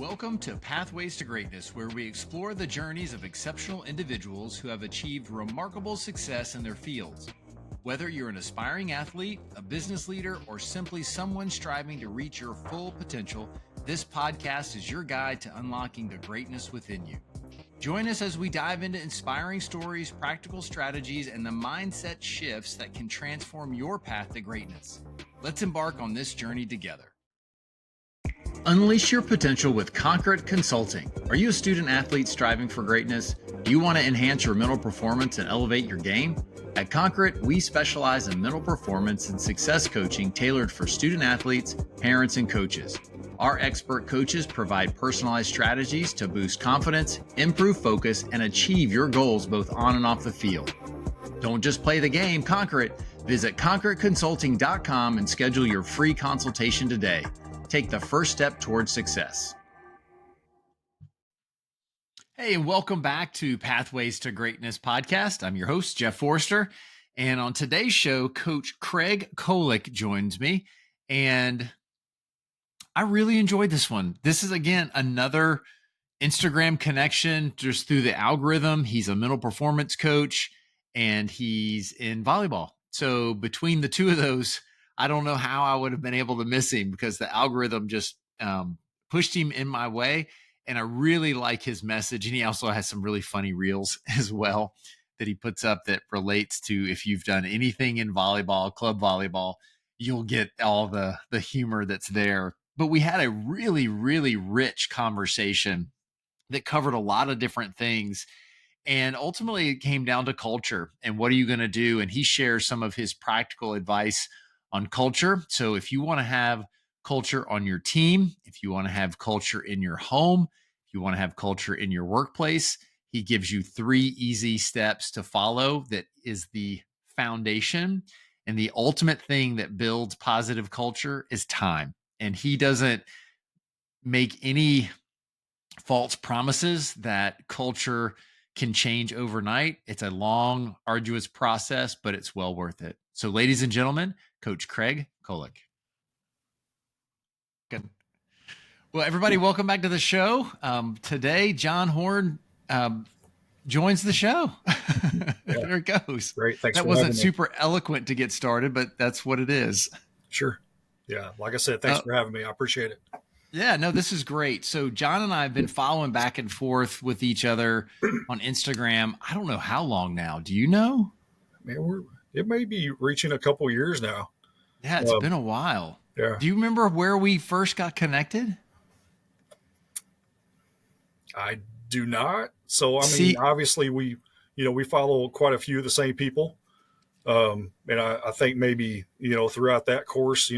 Welcome to Pathways to Greatness, where we explore the journeys of exceptional individuals who have achieved remarkable success in their fields. Whether you're an aspiring athlete, a business leader, or simply someone striving to reach your full potential, this podcast is your guide to unlocking the greatness within you. Join us as we dive into inspiring stories, practical strategies, and the mindset shifts that can transform your path to greatness. Let's embark on this journey together. Unleash your potential with Concrete Consulting. Are you a student athlete striving for greatness? Do you want to enhance your mental performance and elevate your game? At Concrete, we specialize in mental performance and success coaching tailored for student athletes, parents, and coaches. Our expert coaches provide personalized strategies to boost confidence, improve focus, and achieve your goals both on and off the field. Don't just play the game, conquer it. Visit concreteconsulting.com and schedule your free consultation today. Take the first step towards success. Hey, and welcome back to Pathways to Greatness podcast. I'm your host, Jeff Forrester. And on today's show, Coach Craig Kolick joins me. And I really enjoyed this one. This is, again, another Instagram connection just through the algorithm. He's a mental performance coach and he's in volleyball. So between the two of those, I don't know how I would have been able to miss him because the algorithm just pushed him in my way. And I really like his message. And he also has some really funny reels as well that he puts up that relates to if you've done anything in volleyball, club volleyball, you'll get all the humor that's there. But we had a really, really rich conversation that covered a lot of different things. And ultimately, it came down to culture and what are you going to do? And he shares some of his practical advice on culture. So if you want to have culture on your team, if you want to have culture in your home, if you want to have culture in your workplace, he gives you 3 easy steps to follow that is the foundation. And the ultimate thing that builds positive culture is time. And he doesn't make any false promises that culture can change overnight. It's a long, arduous process, but it's well worth it. So ladies and gentlemen, Coach Craig Kolick. Good. Well, everybody, welcome back to the show. Today, John Horn joins the show. There it goes. Great. Thanks. That wasn't super eloquent to get started, but that's what it is. Sure. Yeah. Like I said, thanks for having me. I appreciate it. Yeah, no, this is great. So John and I have been following back and forth with each other on Instagram. I don't know how long now. Do you know? Man, it may be reaching a couple years now. Yeah, it's been a while. Yeah. Do you remember where we first got connected? I do not. So, I mean, obviously we follow quite a few of the same people. And I think maybe, throughout that course,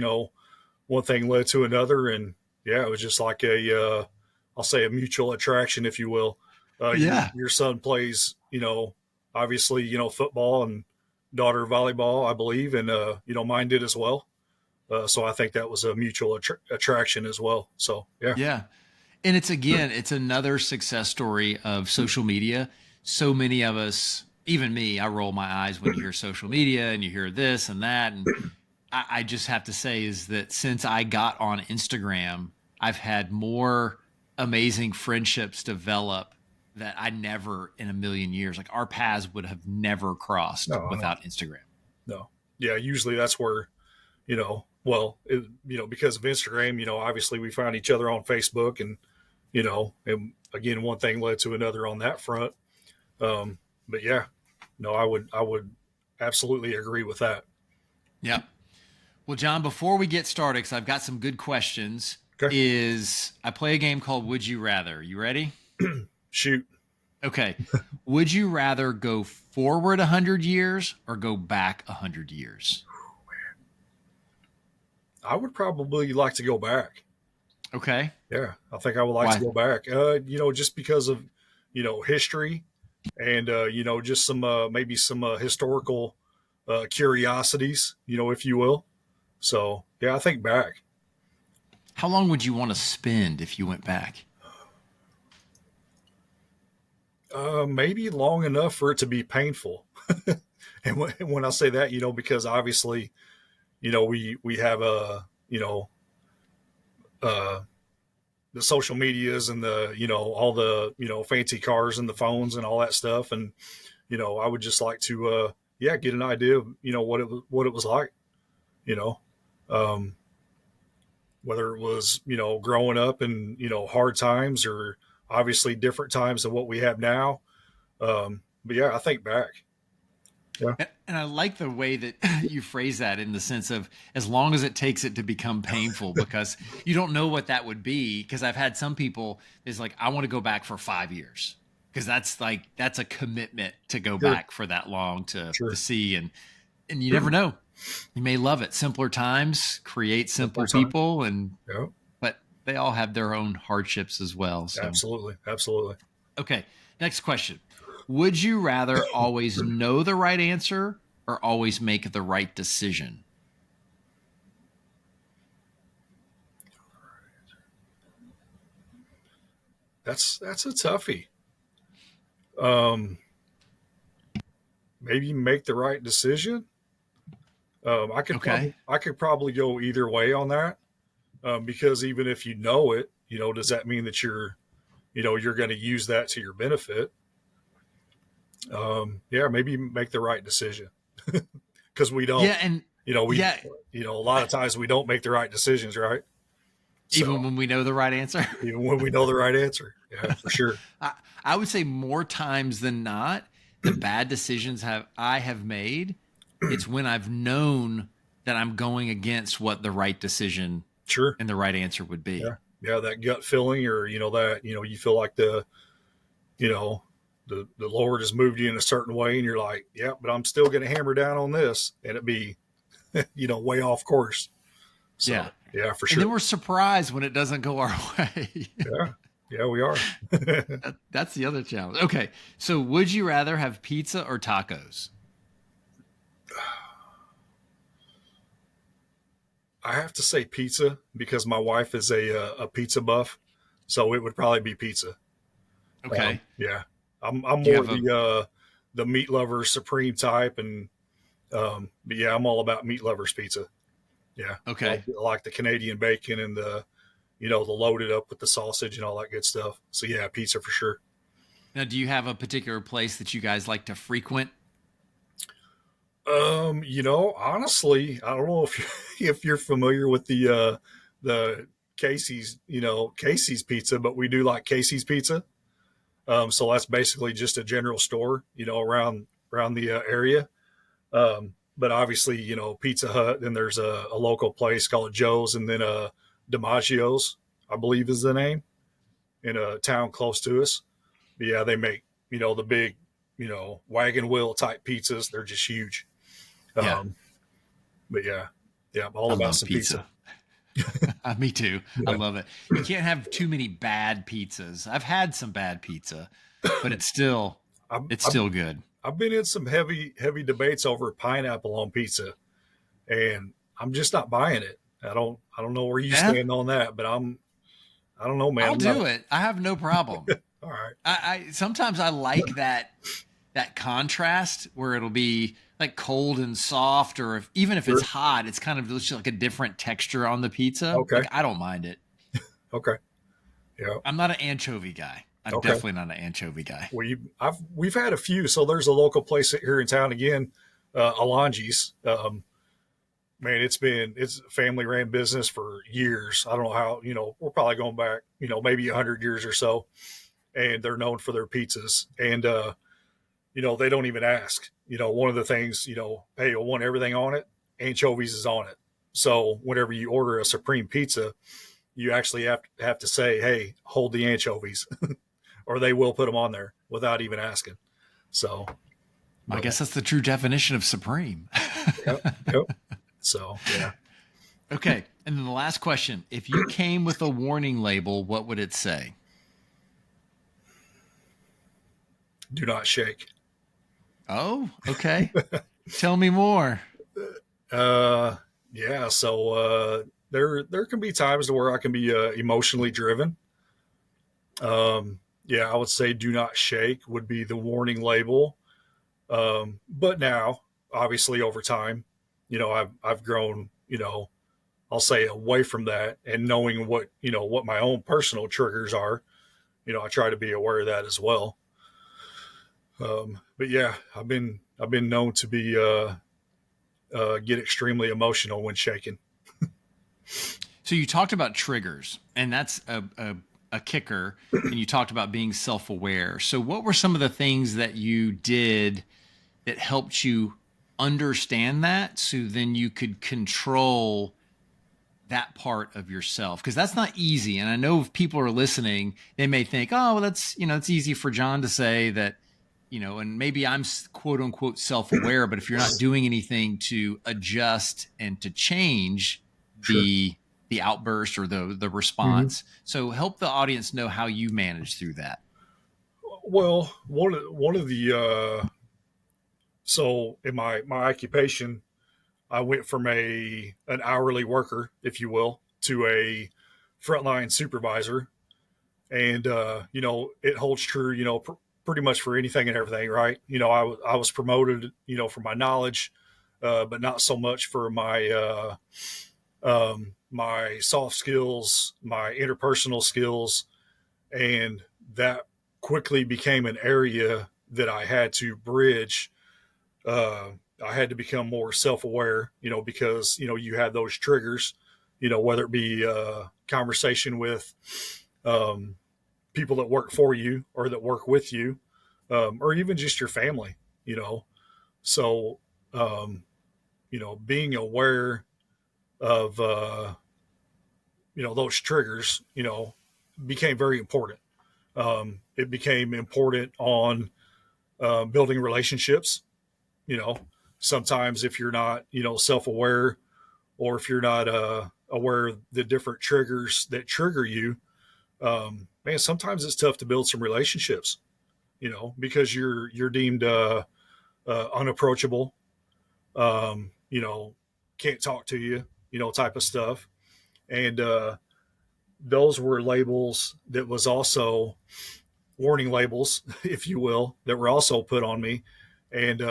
one thing led to another. And yeah, it was just like I'll say a mutual attraction, if you will. Your son plays, obviously, football and daughter volleyball, I believe. And, mine did as well. So I think that was a mutual attraction as well. So, yeah. Yeah. And it's another success story of social media. So many of us, even me, I roll my eyes when you hear social media and you hear this and that. And I just have to say is that since I got on Instagram, I've had more amazing friendships develop that I never in a million years, like our paths would have never crossed without Instagram. No. Yeah. Usually that's where, because of Instagram, obviously we find each other on Facebook and again, one thing led to another on that front. But yeah, no, I would absolutely agree with that. Yeah. Well, John, before we get started, because I've got some good questions, I play a game called Would You Rather. You ready? Shoot. Okay. Would you rather go forward 100 years or go back 100 years? I would probably like to go back. Okay. Yeah, I think I would like to go back. Just because of, history and, just some, maybe some historical curiosities, if you will. So, yeah, I think back. How long would you want to spend if you went back? Maybe long enough for it to be painful. And when I say that, because obviously, we have the social medias and the, all the, fancy cars and the phones and all that stuff. And, I would just like to, get an idea of, what it was like, you know, um, whether it was, growing up in, hard times or obviously different times than what we have now. But yeah, I think back. Yeah. And I like the way that you phrase that in the sense of as long as it takes it to become painful, because you don't know what that would be. Because I've had some people is like, I want to go back for 5 years because that's a commitment to go Sure. back for that long to Sure. see. And you never know. You may love it. Simpler times create simple people, and Yeah. but they all have their own hardships as well. So Absolutely. Absolutely. okay. Next question. Would you rather always know the right answer or always make the right decision? That's a toughie. Um, Maybe make the right decision. Okay. I could probably go either way on that. Because even if you know it, does that mean that you're going to use that to your benefit? Yeah, maybe make the right decision because we don't, Yeah. And we, yeah, a lot of times we don't make the right decisions, right? So even when we know the right answer, even when we know the right answer, yeah, for sure. I would say more times than not, the bad decisions I have made. It's when I've known that I'm going against what the right decision Sure. and the right answer would be. Yeah. Yeah. That gut feeling, or, that, you feel like you know, the Lord has moved you in a certain way and you're like, yeah, but I'm still going to hammer down on this, and it be, way off course. So, Yeah. Yeah, for sure. And then we're surprised when it doesn't go our way. Yeah. Yeah, we are. That's the other challenge. Okay. So would you rather have pizza or tacos? I have to say pizza because my wife is a pizza buff. So it would probably be pizza. Okay. Yeah. I'm Do you more have a the meat lover supreme type. And, but yeah, I'm all about meat lovers pizza. Yeah. okay. I like the Canadian bacon and the loaded up with the sausage and all that good stuff. So yeah, pizza for sure. Now, do you have a particular place that you guys like to frequent? Honestly, I don't know if if you're familiar with the Casey's, Casey's pizza, but we do like Casey's pizza. So that's basically just a general store, around the area. But obviously, Pizza Hut, then there's a local place called Joe's, and then DiMaggio's, I believe is the name, in a town close to us. But yeah, they make, the big, wagon wheel type pizzas. They're just huge. Yeah. But yeah, I'm all I about love some pizza. Me too. I Yeah. love it. You can't have too many bad pizzas. I've had some bad pizza, but it's still I'm, it's I'm, still good. I've been in some heavy debates over pineapple on pizza, and I'm just not buying it. I don't know where you Yeah, stand on that, but I don't know, man. I'll I'm not do it. I have no problem. all right. I sometimes I like that contrast where it'll be like cold and soft, or even if it's Sure. hot, it's kind of just like a different texture on the pizza. Okay. Like I don't mind it. Okay. Yeah. I'm not an anchovy guy. I'm Okay. definitely not an anchovy guy. We've had a few. So there's a local place here in town again, Alonji's. Man, it's a family ran business for years. I don't know how, we're probably going back, maybe 100 years or so. And they're known for their pizzas. And, they don't even ask. One of the things, hey, I want everything on it. Anchovies is on it. So whenever you order a supreme pizza, you actually have to say, hey, hold the anchovies, or they will put them on there without even asking. So I guess that's the true definition of supreme. yep, yep. So yeah. Okay. And then the last question. If you came with a warning label, what would it say? Do not shake. Oh, okay. Tell me more. Yeah. So there can be times where I can be emotionally driven. Yeah, I would say do not shake would be the warning label. But now, obviously, over time, I've grown, a I'll say, away from that, and knowing what, what my own personal triggers are, I try to be aware of that as well. But yeah, I've been known to be, get extremely emotional when shaking. So you talked about triggers, and that's a kicker, and you talked about being self-aware. So what were some of the things that you did that helped you understand that, so then you could control that part of yourself? Because that's not easy. And I know if people are listening, they may think, oh, well, that's, it's easy for John to say that, and maybe I'm quote unquote self-aware, but if you're not doing anything to adjust and to change Sure. the outburst or the Mm-hmm. response. So help the audience know how you manage through that. Well, one of the so in my occupation, I went from an hourly worker, if you will, to a frontline supervisor, and it holds true, pretty much for anything and everything, right? I was promoted, for my knowledge, but not so much for my soft skills, my interpersonal skills, and that quickly became an area that I had to bridge. uh, I had to become more self-aware, because you had those triggers, whether it be conversation with um, people that work for you or that work with you, or even just your family, you know. So, um, being aware of those triggers, became very important. It became important on building relationships. You know, sometimes if you're not, self-aware, or if you're not aware of the different triggers that trigger you, man, sometimes it's tough to build some relationships. Because you're deemed unapproachable. Can't talk to you, type of stuff. And those were labels that was also warning labels, if you will, that were also put on me. And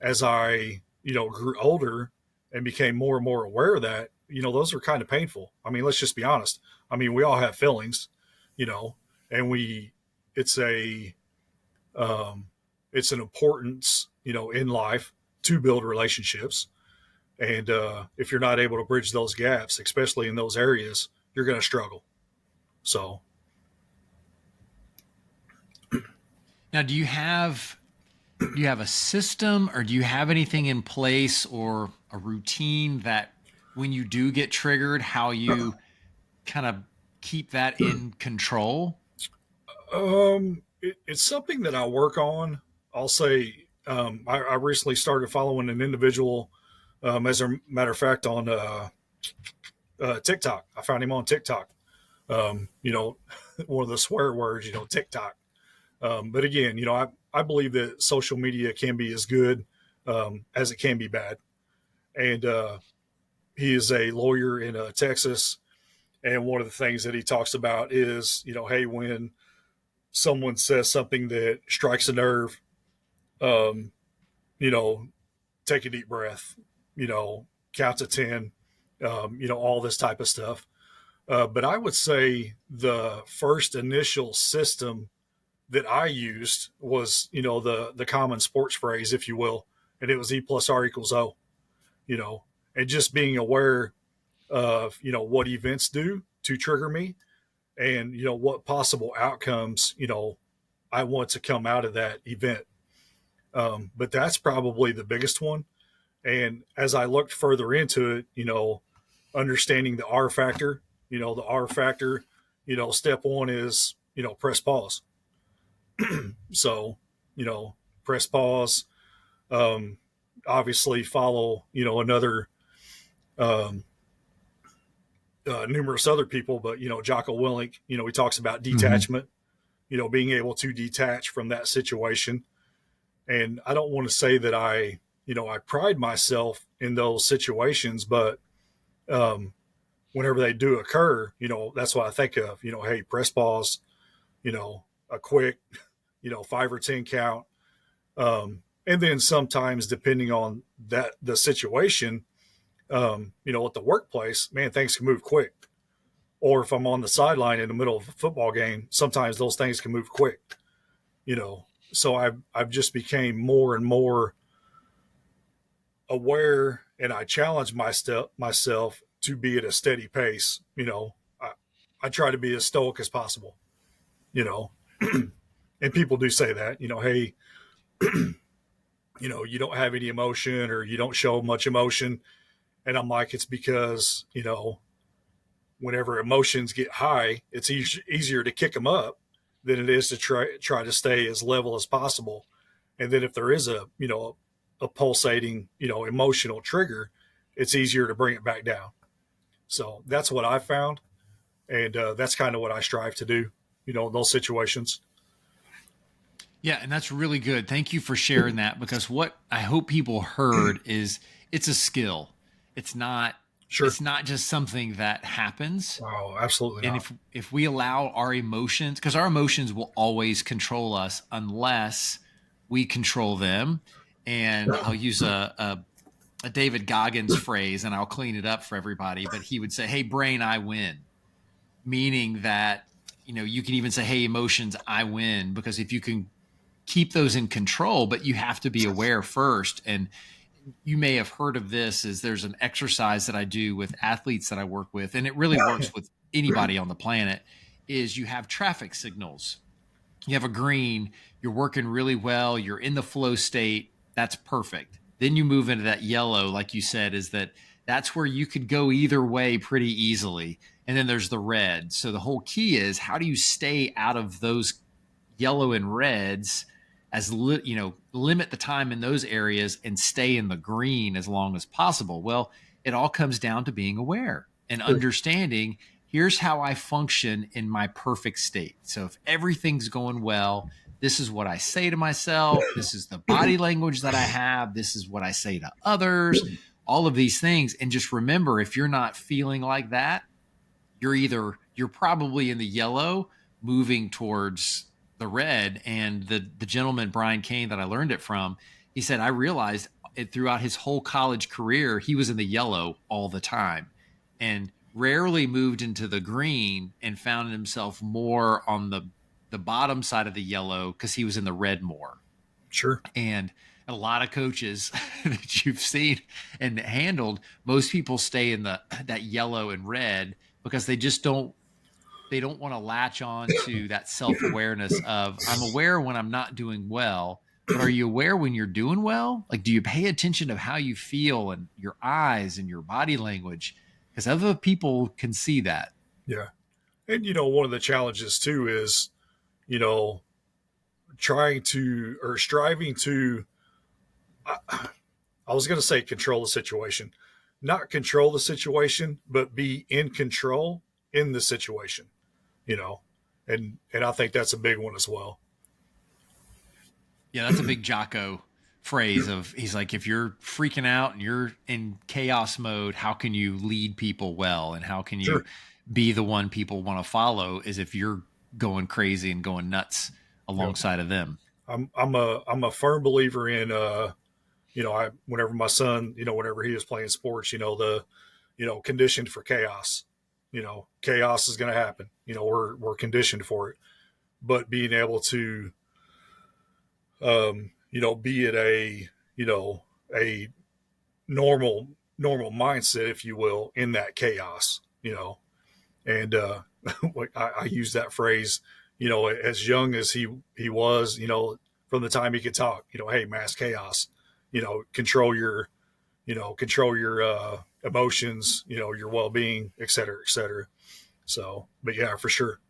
as I, grew older and became more and more aware of that, those were kind of painful. I mean, let's just be honest. I mean, we all have feelings, you know, and it's a, um, it's an importance, in life to build relationships. And if you're not able to bridge those gaps, especially in those areas, you're going to struggle. So, Now, do you have a system, or do you have anything in place or a routine that when you do get triggered, how you kind of keep that in control? it's something that I work on. I'll say, I recently started following an individual, as a matter of fact, on TikTok. I found him on TikTok. Um, you know, one of the swear words, TikTok. But again, I believe that social media can be as good as it can be bad. And he is a lawyer in Texas. And one of the things that he talks about is, hey, when someone says something that strikes a nerve, um, you know, take a deep breath, count to 10, all this type of stuff. But I would say the first initial system that I used was, the common sports phrase, if you will, and it was E plus R equals O, you know, and just being aware of, what events do to trigger me, and, what possible outcomes, I want to come out of that event. But that's probably the biggest one. And as I looked further into it, understanding the R factor, the R factor, step one is, press pause. So, you know, press pause, um, obviously follow, another, um, numerous other people, but, Jocko Willink, he talks about Mm-hmm. detachment, being able to detach from that situation. And I don't want to say that I pride myself in those situations, but, um, whenever they do occur, that's what I think of, hey, press pause, a quick, 5 or 10 count. And then sometimes, depending on the situation, At the workplace, man, things can move quick. Or if I'm on the sideline in the middle of a football game, sometimes those things can move quick, So I've just became more and more aware, and I challenge myself to be at a steady pace. I try to be as stoic as possible, you know, and people do say that, hey, you don't have any emotion or you don't show much emotion. And I'm like, it's because, whenever emotions get high, it's easier to kick them up than it is to try to stay as level as possible. And then if there is a pulsating, emotional trigger, it's easier to bring it back down. So that's what I found. And that's kind of what I strive to do, in those situations. Yeah, and that's really good. Thank you for sharing that, because what I hope people heard is it's a skill. It's not Sure. it's not just something that happens. Oh, absolutely And not. if we allow our emotions, because our emotions will always control us unless we control them. And I'll use a David Goggins phrase, and I'll clean it up for everybody, but he would say, "Hey, brain, I win," meaning that, you can even say, "Hey, emotions, I win," because if you can keep those in control, but you have to be aware first. And you may have heard of this, is there's an exercise that I do with athletes that I work with, and it really works with anybody on the planet, is you have traffic signals. You have a green, you're working really well, you're in the flow state, that's perfect. Then you move into that yellow, like you said, that's where you could go either way pretty easily. And then there's the red. So the whole key is, how do you stay out of those yellow and reds, limit the time in those areas and stay in the green as long as possible? Well, it all comes down to being aware and understanding, here's how I function in my perfect state. So if everything's going well, this is what I say to myself. This is the body language that I have. This is what I say to others, all of these things. And just remember, if you're not feeling like that, you're probably in the yellow moving towards the red. And the gentleman, Brian Kane, that I learned it from, he said, I realized it throughout his whole college career, he was in the yellow all the time and rarely moved into the green, and found himself more on the bottom side of the yellow because he was in the red more. Sure. And a lot of coaches that you've seen and handled, most people stay in that yellow and red because they don't want to latch on to that self-awareness of, I'm aware when I'm not doing well, but are you aware when you're doing well? Like, do you pay attention to how you feel and your eyes and your body language? Because other people can see that. Yeah. And, one of the challenges too is, trying to, or striving to, I was going to say control the situation, not control the situation, but be in control in the situation, and I think that's a big one as well. Yeah, that's a big Jocko phrase of, he's like, if you're freaking out and you're in chaos mode, how can you lead people well? And how can you Sure. be the one people want to follow, is if you're going crazy and going nuts Yep. alongside of them. I'm a firm believer in, whenever my son, whenever he was playing sports, conditioned for chaos. Chaos is going to happen. We're conditioned for it. But being able to, be at a normal mindset, if you will, in that chaos. And I use that phrase, as young as he was, from the time he could talk, hey, mass chaos, control your, emotions, your well-being, et cetera, et cetera. So, but yeah, for sure.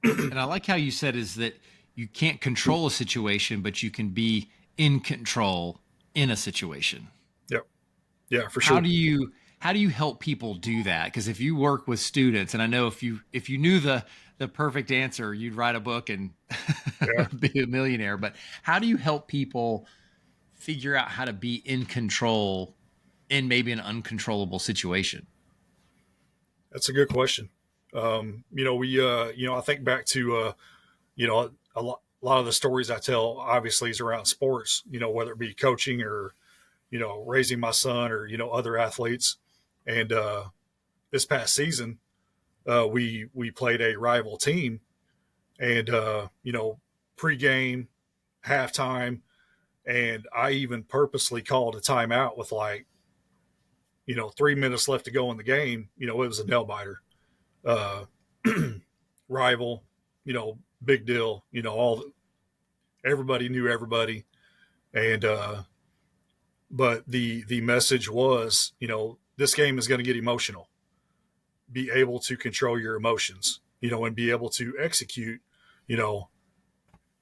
And I like how you said is that you can't control a situation, but you can be in control in a situation. Yep. Yeah, for How sure. do you help people do that? Because if you work with students, and I know if you knew the perfect answer, you'd write a book and Yeah. be a millionaire. But how do you help people figure out how to be in control in maybe an uncontrollable situation? That's a good question. I think back to, a lot of the stories I tell obviously is around sports, whether it be coaching or, raising my son or, other athletes. And this past season, we played a rival team, and pregame, halftime, and I even purposely called a timeout with 3 minutes left to go in the game. It was a nail biter. Uh, rival, big deal. Everybody knew everybody, and but the message was, this game is going to get emotional. Be able to control your emotions, and be able to execute.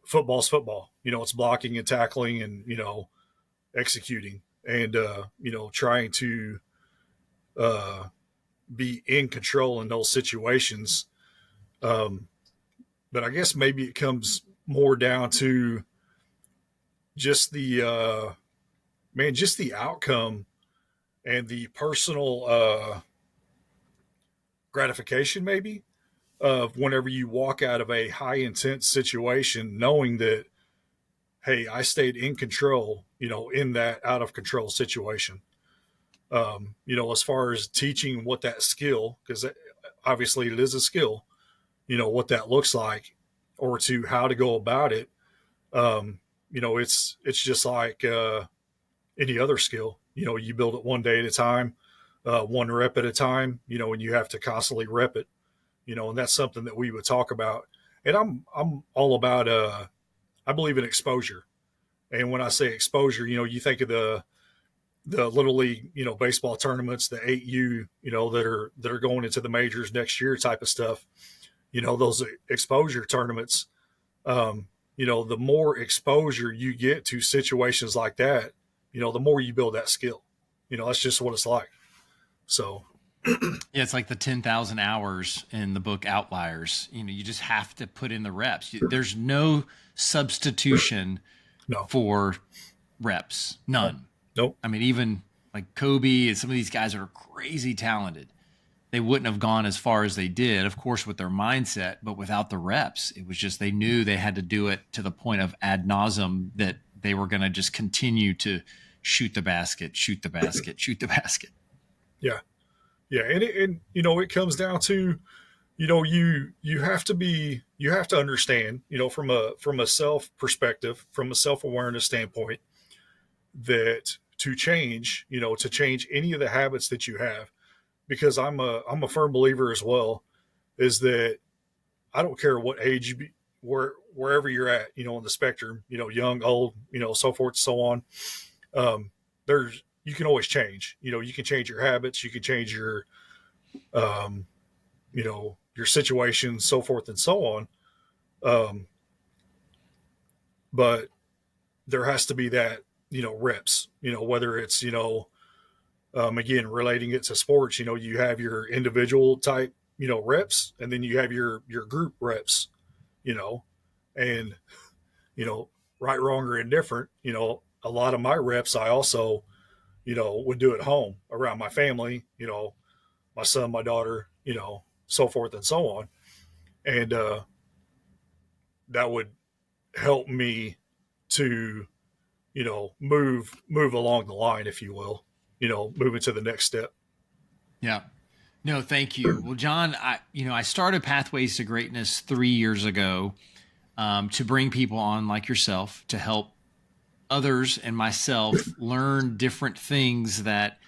Football's football. It's blocking and tackling, and executing, and trying to be in control in those situations. But I guess maybe it comes more down to just the just the outcome and the personal gratification, maybe, of whenever you walk out of a high intense situation, knowing that, hey, I stayed in control, in that out of control situation. As far as teaching what that skill, because obviously it is a skill, what that looks like, or to how to go about it. It's just like any other skill. You build it one day at a time, one rep at a time. And you have to constantly rep it. And that's something that we would talk about. And I'm all about I believe in exposure. And when I say exposure, you think of the little league, baseball tournaments, the 8U, that are going into the majors next year type of stuff. Those exposure tournaments, the more exposure you get to situations like that, the more you build that skill. That's just what it's like. So, yeah, it's like the 10,000 hours in the book Outliers. You just have to put in the reps. There's no substitution for reps. None. Nope. I mean, even like Kobe and some of these guys are crazy talented. They wouldn't have gone as far as they did, of course, with their mindset, but without the reps, it was just, they knew they had to do it to the point of ad nauseum, that they were going to just continue to shoot the basket, shoot the basket, shoot the basket. Yeah. Yeah. And it comes down to, you have to understand, from a self perspective, from a self-awareness standpoint, that to change any of the habits that you have, because I'm a firm believer as well, is that I don't care what age you be, wherever you're at, on the spectrum, young, old, so forth and so on. You can always change. You can change your habits, you can change your your situation, so forth and so on. But there has to be that, reps, whether it's, again, relating it to sports, you have your individual type, reps, and then you have your group reps, and, right, wrong, or indifferent, a lot of my reps, I also, would do at home around my family, my son, my daughter, so forth and so on. And, that would help me to, move along the line, if you will, moving to the next step. Yeah. No, thank you. Well, John, I started Pathways to Greatness 3 years ago, to bring people on like yourself to help others and myself learn different things that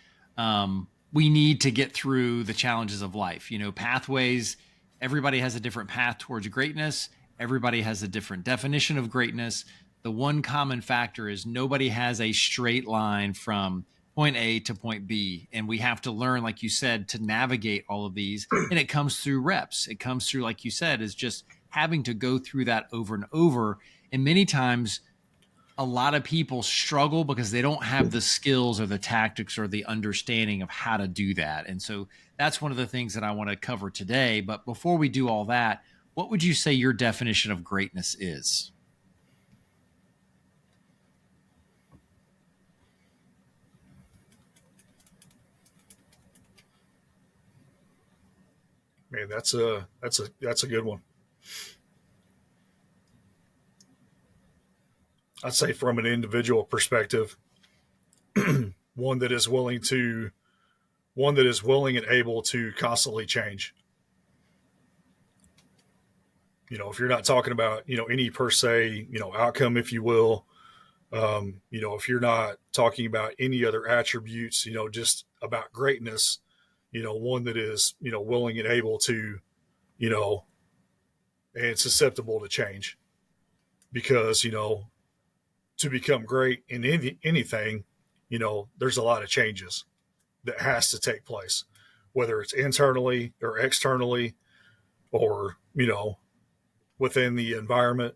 we need to get through the challenges of life. Pathways, everybody has a different path towards greatness. Everybody has a different definition of greatness. The one common factor is nobody has a straight line from point A to point B. And we have to learn, like you said, to navigate all of these. And it comes through reps. It comes through, like you said, is just having to go through that over and over. And many times, a lot of people struggle because they don't have the skills or the tactics or the understanding of how to do that. And so that's one of the things that I want to cover today. But before we do all that, what would you say your definition of greatness is? Man, that's a good one. I'd say from an individual perspective, one that is willing one that is willing and able to constantly change. If you're not talking about, any per se, outcome, if you will, if you're not talking about any other attributes, just about greatness, one that is, willing and able to, and susceptible to change. Because, to become great in anything, there's a lot of changes that has to take place, whether it's internally or externally or, within the environment.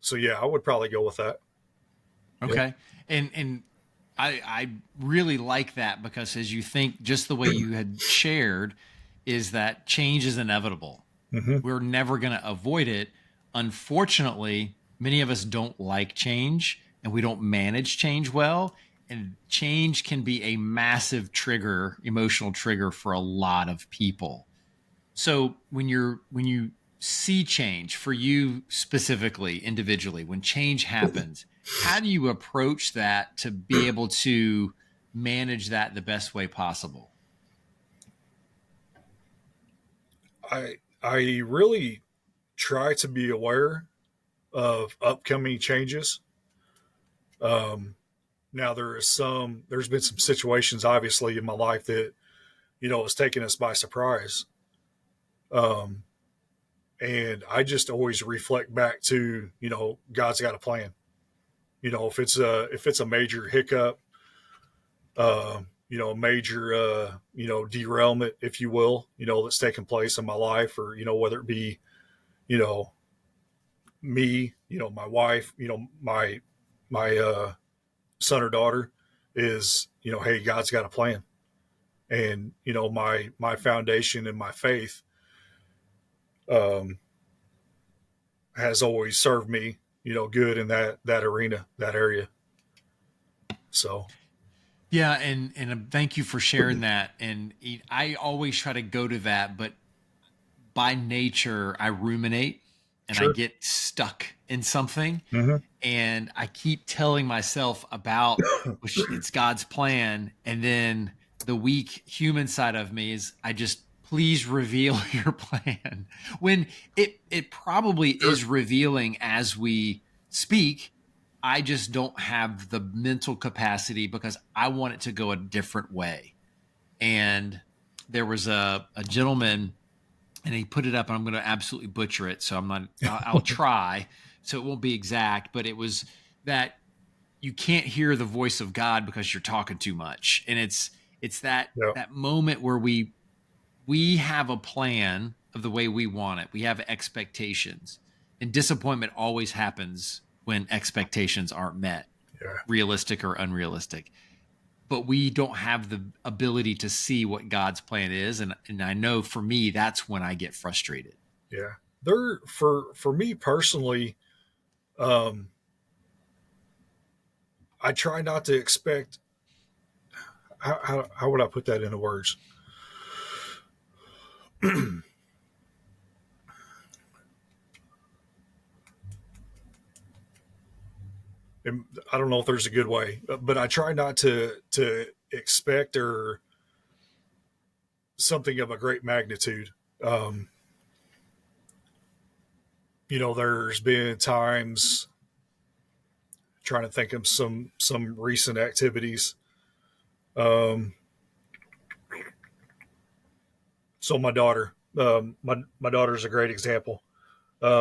So yeah, I would probably go with that. Okay. And I really like that, because as you think, just the way you had shared, is that change is inevitable. Mm-hmm. We're never going to avoid it. Unfortunately, many of us don't like change, and we don't manage change well. And change can be a massive trigger, emotional trigger for a lot of people. So when you see change, for you specifically, individually, when change happens, how do you approach that to be able to manage that the best way possible? I really try to be aware of upcoming changes. Now there's been some situations obviously in my life that, has taken us by surprise. Um, and I just always reflect back to, God's got a plan. If it's a major hiccup, a major, derailment, if you will, that's taken place in my life, or, whether it be, you know, me, my wife, my son or daughter, is, hey, God's got a plan. And, my foundation and my faith, um, has always served me, good in that arena, that area. So, Yeah, and thank you for sharing that. And I always try to go to that, but by nature, I ruminate and I sure. get stuck in something. Mm-hmm. And I keep telling myself about, which it's God's plan. And then the weak human side of me is, I just, please reveal your plan, when it probably Sure. is revealing as we speak. I just don't have the mental capacity, because I want it to go a different way. And there was a gentleman, and he put it up, and I'm going to absolutely butcher it. So I'll try. So it won't be exact, but it was that you can't hear the voice of God because you're talking too much. And it's that, Yeah. that moment where we have a plan of the way we want it. We have expectations, and disappointment always happens when expectations aren't met, Yeah. realistic or unrealistic. But we don't have the ability to see what God's plan is. And I know for me, that's when I get frustrated. Yeah. For me personally, um, I try not to expect. How would I put that into words? And I don't know if there's a good way, but I try not to expect or something of a great magnitude. Um, there's been times, trying to think of some recent activities. Um, so my daughter, my daughter's a great example.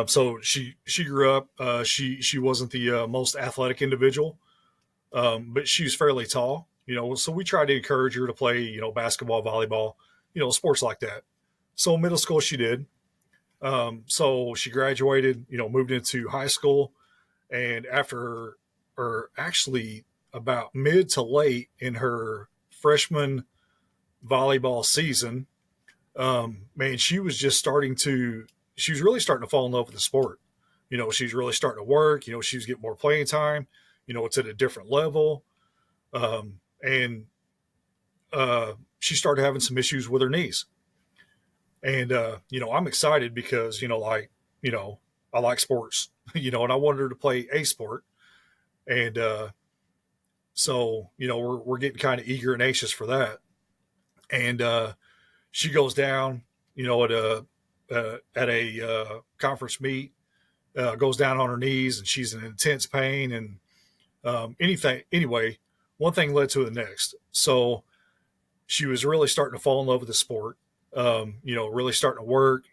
So she grew up. She wasn't the most athletic individual, but she's fairly tall. So we tried to encourage her to play, basketball, volleyball, sports like that. So middle school she did. So she graduated, moved into high school, and after, or actually about mid to late in her freshman volleyball season, man, she was just she was really starting to fall in love with the sport. She's really starting to work. She was getting more playing time. It's at a different level. And she started having some issues with her knees. And, I'm excited because, I like sports, and I wanted her to play a sport. And So, we're getting kind of eager and anxious for that. And she goes down, at a conference meet, goes down on her knees, and she's in intense pain. And anyway, one thing led to the next. So she was really starting to fall in love with the sport, really starting to work,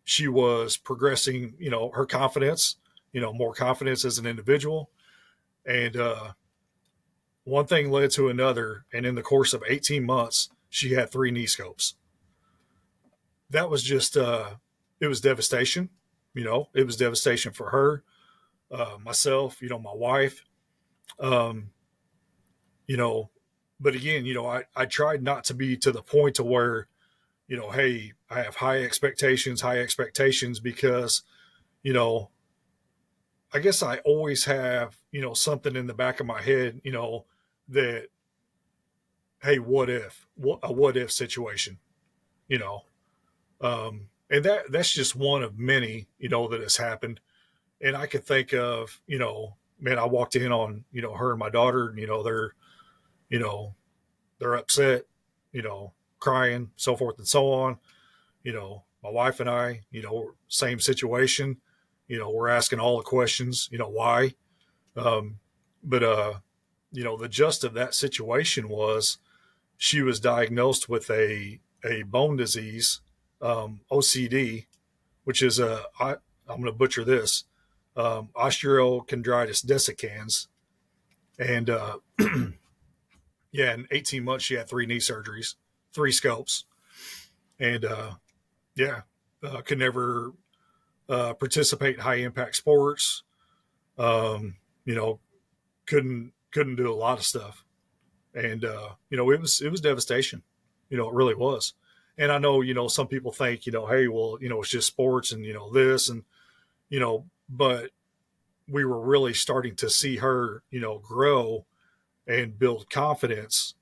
she was progressing, her confidence, more confidence as an individual. And one thing led to another. And in the course of 18 months, she had 3 knee scopes. That was just, it was devastation. It was devastation for her, myself, my wife. Um, you know, but again, I tried not to be to the point to where, hey, I have high expectations because, you know, I guess I always have, something in the back of my head, that, hey, a what if situation, you know, and that's just one of many, that has happened. And I could think of, man, I walked in on, her and my daughter, and, you know, they're upset, crying, so forth and so on. My wife and I, same situation. We're asking all the questions, why. Um, but the gist of that situation was she was diagnosed with a bone disease, OCD, which is I'm going to butcher this, osteochondritis dissecans. And yeah, in 18 months, she had 3 knee surgeries, 3 scopes. And yeah, could never participate in high impact sports. Um, you know, couldn't do a lot of stuff. And it was devastation. It really was. And I know, some people think, hey, well, it's just sports and, this and, but we were really starting to see her, grow and build confidence,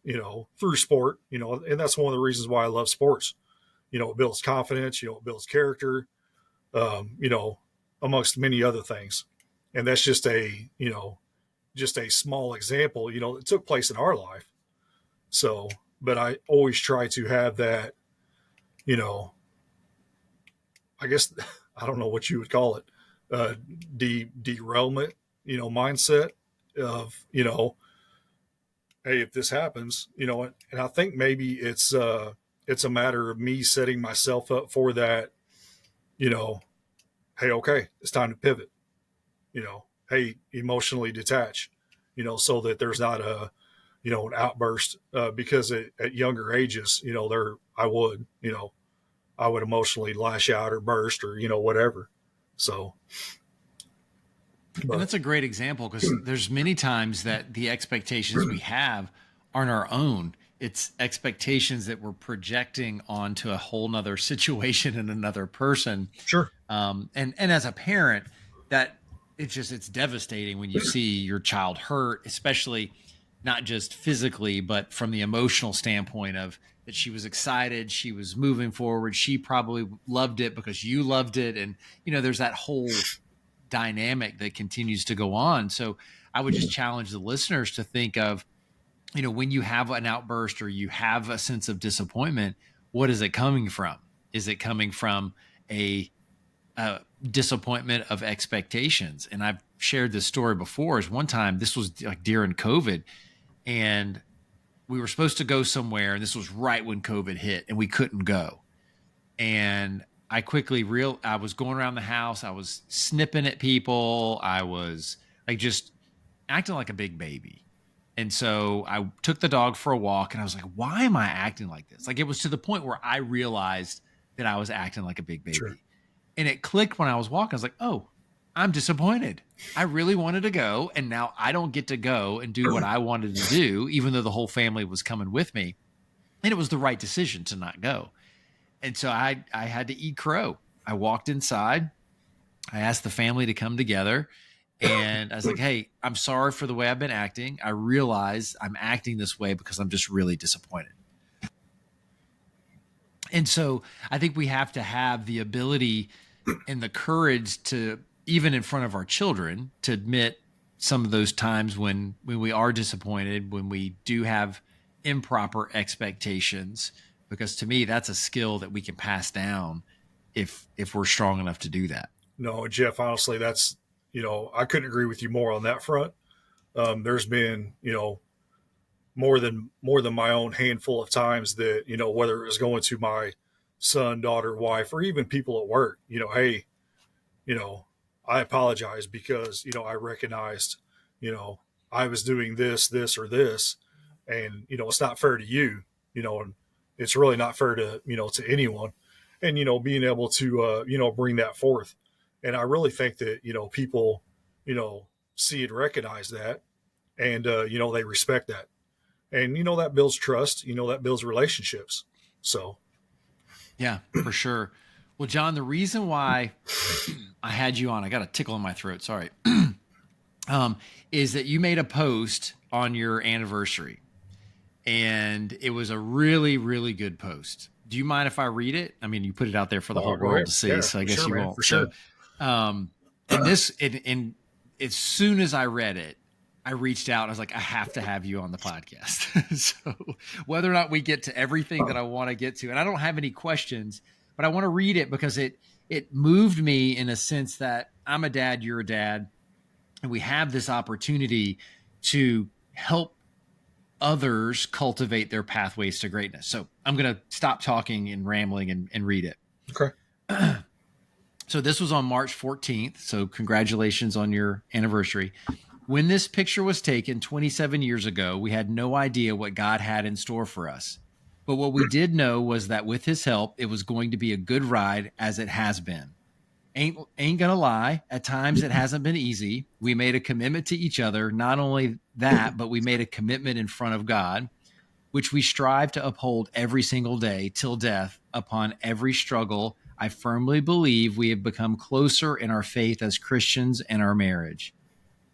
through sport, and that's one of the reasons why I love sports. It builds confidence, it builds character, um, you know, amongst many other things. And that's just a small example, that took place in our life. So, but I always try to have that, you know, I guess, I don't know what you would call it, uh, derailment, mindset of, hey, if this happens, and I think maybe it's a matter of me setting myself up for that, you know, hey, okay, it's time to pivot, hey, emotionally detach, so that there's not an outburst, because at younger ages, I would emotionally lash out or burst or, whatever. So, And but that's a great example because there's many times that the expectations we have aren't our own. It's expectations that we're projecting onto a whole nother situation and another person. sure. And as a parent, that it's devastating when you see your child hurt, especially not just physically, but from the emotional standpoint of that she was excited, she was moving forward, she probably loved it because you loved it, and there's that whole dynamic that continues to go on. So I would just challenge the listeners to think of, when you have an outburst or you have a sense of disappointment, what is it coming from? Is it coming from a disappointment of expectations? And I've shared this story before. Is one time, this was like during COVID, and we were supposed to go somewhere, and this was right when COVID hit, and we couldn't go. And I was going around the house, I was snipping at people, I was like just acting like a big baby. And so I took the dog for a walk, and I was like, why am I acting like this? Like, it was to the point where I realized that I was acting like a big Sure. baby. And it clicked when I was walking. I was like, oh, I'm disappointed. I really wanted to go, and now I don't get to go and do what I wanted to do, even though the whole family was coming with me. And it was the right decision to not go. And so I had to eat crow. I walked inside. I asked the family to come together, and I was like, hey, I'm sorry for the way I've been acting. I realize I'm acting this way because I'm just really disappointed. And so I think we have to have the ability and the courage to, even in front of our children, to admit, some of those times when we are disappointed, when we do have improper expectations, because to me, that's a skill that we can pass down if we're strong enough to do that. No, Jeff, honestly, that's, I couldn't agree with you more on that front. There's been, more than my own handful of times that, whether it was going to my son, daughter, wife, or even people at work, hey, I apologize because, I recognized, I was doing this, or this, and, it's not fair to you, and it's really not fair to, to anyone. And, being able to, bring that forth. And I really think that, people, see and recognize that, and, they respect that. And, that builds trust, that builds relationships. So, Yeah, for sure. Well, John, the reason why I had you on, I got a tickle in my throat. Sorry. Is that you made a post on your anniversary, and it was a really, really good post. Do you mind if I read it? I mean, you put it out there for the whole world to see, yeah, so I guess sure, you man, won't. for sure. And as soon as I read it, I reached out. I was like, I have to have you on the podcast. So whether or not we get to everything that I want to get to, and I don't have any questions, but I want to read it because it moved me in a sense that I'm a dad, you're a dad, and we have this opportunity to help others cultivate their pathways to greatness. So I'm going to stop talking and rambling and read it. Okay. So this was on March 14th. So congratulations on your anniversary. When this picture was taken 27 years ago, we had no idea what God had in store for us. But what we did know was that with his help, it was going to be a good ride, as it has been. Ain't gonna lie, at times it hasn't been easy. We made a commitment to each other. Not only that, but we made a commitment in front of God, which we strive to uphold every single day till death. Upon every struggle, I firmly believe we have become closer in our faith as Christians and our marriage.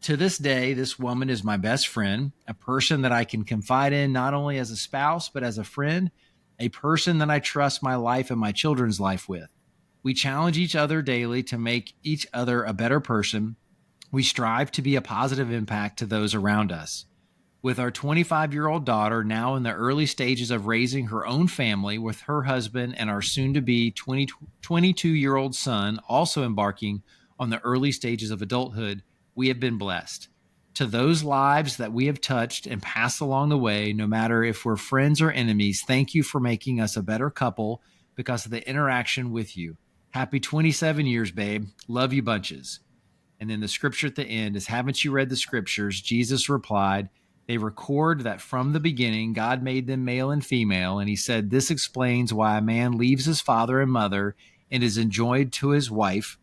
To this day, this woman is my best friend, a person that I can confide in not only as a spouse, but as a friend, a person that I trust my life and my children's life with. We challenge each other daily to make each other a better person. We strive to be a positive impact to those around us. With our 25-year-old daughter now in the early stages of raising her own family with her husband, and our soon-to-be 22-year-old son also embarking on the early stages of adulthood, we have been blessed. To those lives that we have touched and passed along the way, no matter if we're friends or enemies, thank you for making us a better couple because of the interaction with you. Happy 27 years, babe. Love you bunches. And then the scripture at the end is, haven't you read the scriptures? Jesus replied, they record that from the beginning, God made them male and female. And he said, this explains why a man leaves his father and mother and is enjoined to his wife,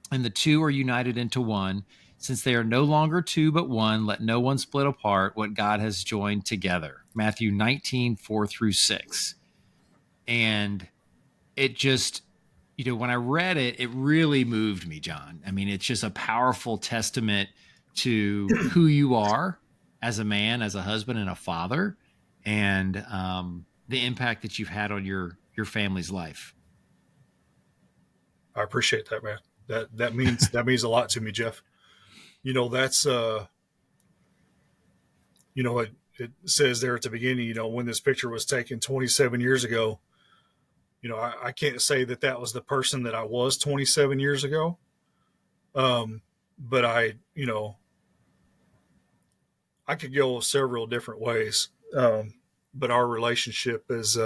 and the two are united into one. Since they are no longer two, but one, let no one split apart what God has joined together. Matthew 19, 4-6. And it just, when I read it, it really moved me, John. I mean, it's just a powerful testament to who you are as a man, as a husband, and a father, and the impact that you've had on your family's life. I appreciate that, man. That means a lot to me, Jeff. That's it says there at the beginning, when this picture was taken 27 years ago, I can't say that was the person that I was 27 years ago. But I could go several different ways. But our relationship has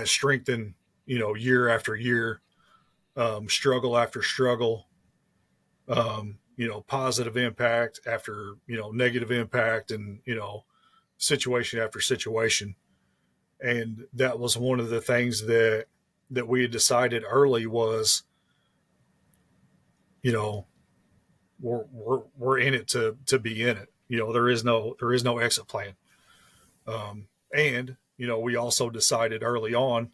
strengthened, year after year, struggle after struggle, positive impact after, negative impact, and, situation after situation. And that was one of the things that we had decided early was, we're in it to be in it. There is no exit plan. And, we also decided early on,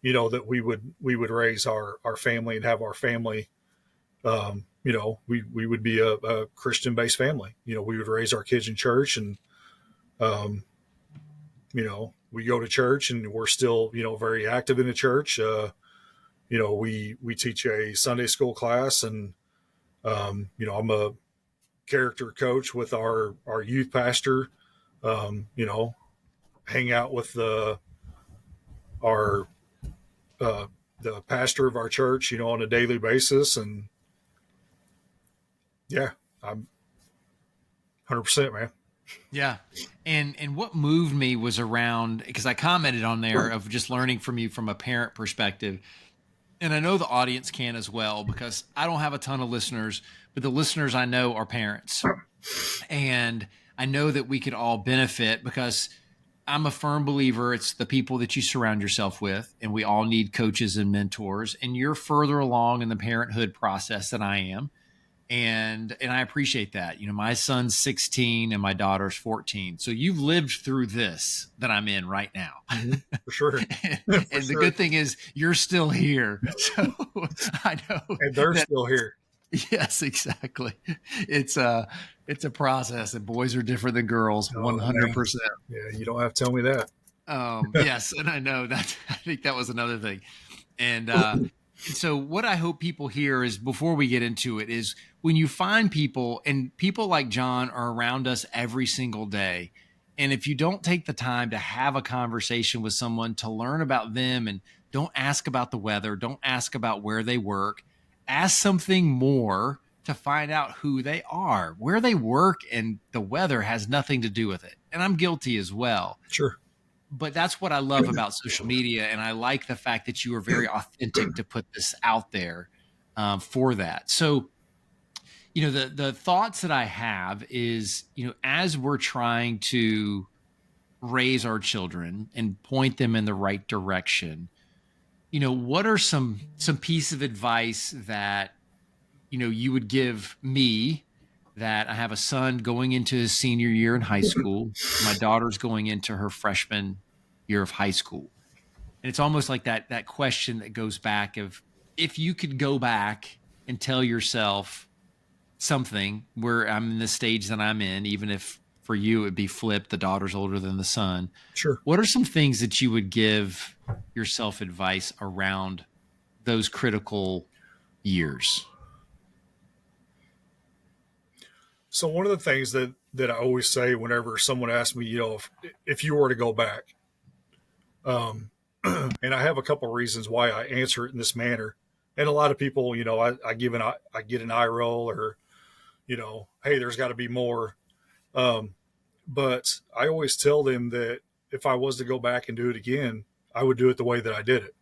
that we would raise our family and have our family, we would be a Christian based family. We would raise our kids in church, and, we go to church, and we're still, very active in the church. We teach a Sunday school class, and, I'm a character coach with our youth pastor, hang out with our, the pastor of our church, on a daily basis. And yeah, I'm 100%, man. Yeah. And what moved me was around, because I commented on there of just learning from you from a parent perspective. And I know the audience can as well, because I don't have a ton of listeners, but the listeners I know are parents. And I know that we could all benefit, because I'm a firm believer it's the people that you surround yourself with, and we all need coaches and mentors. And you're further along in the parenthood process than I am. And I appreciate that. My son's 16 and my daughter's 14. So you've lived through this that I'm in right now. Mm-hmm. For sure. And the good thing is you're still here. So I know. And they're still here. Yes, exactly. It's a process, and boys are different than girls. 100%. Yeah, you don't have to tell me that. Yes, and I know that. I think that was another thing. And so what I hope people hear is, before we get into it, is when you find people, and people like John are around us every single day. And if you don't take the time to have a conversation with someone to learn about them, and don't ask about the weather, don't ask about where they work, ask something more to find out who they are. Where they work and the weather has nothing to do with it. And I'm guilty as well. Sure. But that's what I love about social media. And I like the fact that you are very authentic to put this out there for that. So, the thoughts that I have is, as we're trying to raise our children and point them in the right direction, what are some piece of advice that, you would give me, that I have a son going into his senior year in high school. My daughter's going into her freshman year of high school. And it's almost like that question that goes back of, if you could go back and tell yourself something, where I'm in the stage that I'm in, even if for you it'd be flipped, the daughter's older than the son. Sure. What are some things that you would give yourself advice around those critical years? So one of the things that I always say whenever someone asks me, if you were to go back, and I have a couple of reasons why I answer it in this manner. And a lot of people, I get an eye roll, or, hey, there's got to be more. But I always tell them that if I was to go back and do it again, I would do it the way that I did it.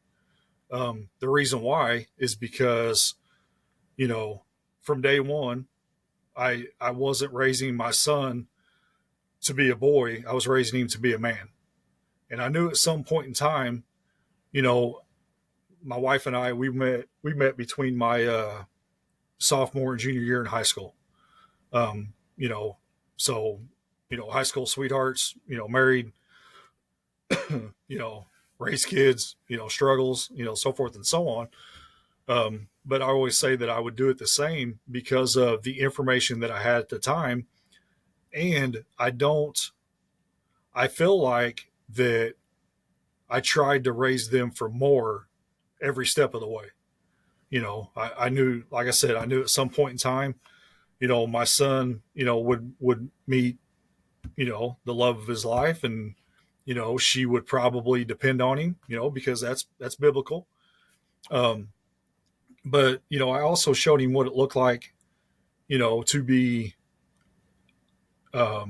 The reason why is because, from day one, I wasn't raising my son to be a boy. I was raising him to be a man. And I knew at some point in time, my wife and I, we met between my sophomore and junior year in high school. So, high school sweethearts, married, raised kids, struggles, so forth and so on. But I always say that I would do it the same because of the information that I had at the time. And I feel like that I tried to raise them for more every step of the way. I knew, like I said, I knew at some point in time, my son, would meet, the love of his life, and, she would probably depend on him, because that's biblical. But, I also showed him what it looked like, to be, a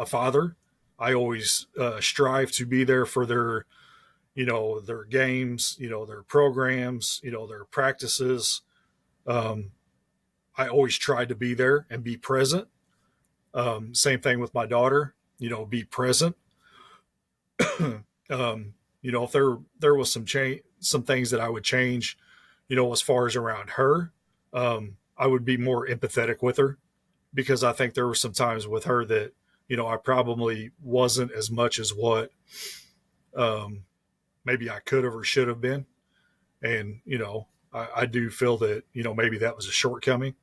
father. I always strive to be there for their games, their programs, their practices. I always tried to be there and be present. Same thing with my daughter, be present. If there was some things that I would change, as far as around her, I would be more empathetic with her, because I think there were some times with her that, I probably wasn't as much as what maybe I could have or should have been. And, I do feel that, maybe that was a shortcoming.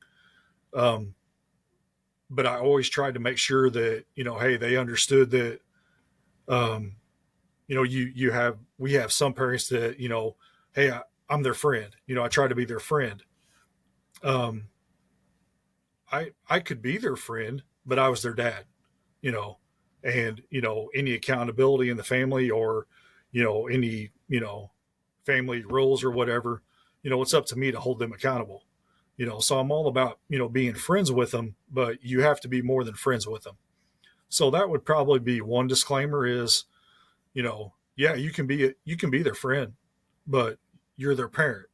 But I always tried to make sure that, hey, they understood that, we have some parents that, hey, I'm their friend. I try to be their friend. I could be their friend, but I was their dad, you know, and, any accountability in the family or, any, family rules or whatever, it's up to me to hold them accountable, so I'm all about, being friends with them, but you have to be more than friends with them. So that would probably be one disclaimer is, yeah, you can be their friend, but you're their parent,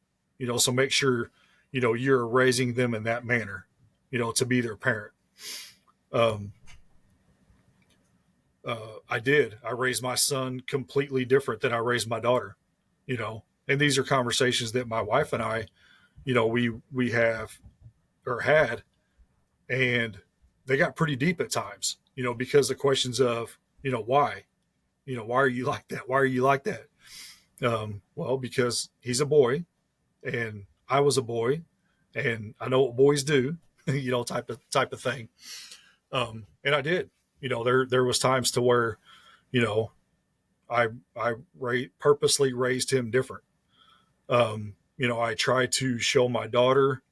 so make sure, you're raising them in that manner, to be their parent. Um, I raised my son completely different than I raised my daughter, and these are conversations that my wife and I, we have or had, and they got pretty deep at times, because the questions of, why, why are you like that? Why are you like that? Well, because he's a boy and I was a boy and I know what boys do, type of thing. And I did, there was times to where, you know, I purposely raised him different. I tried to show my daughter,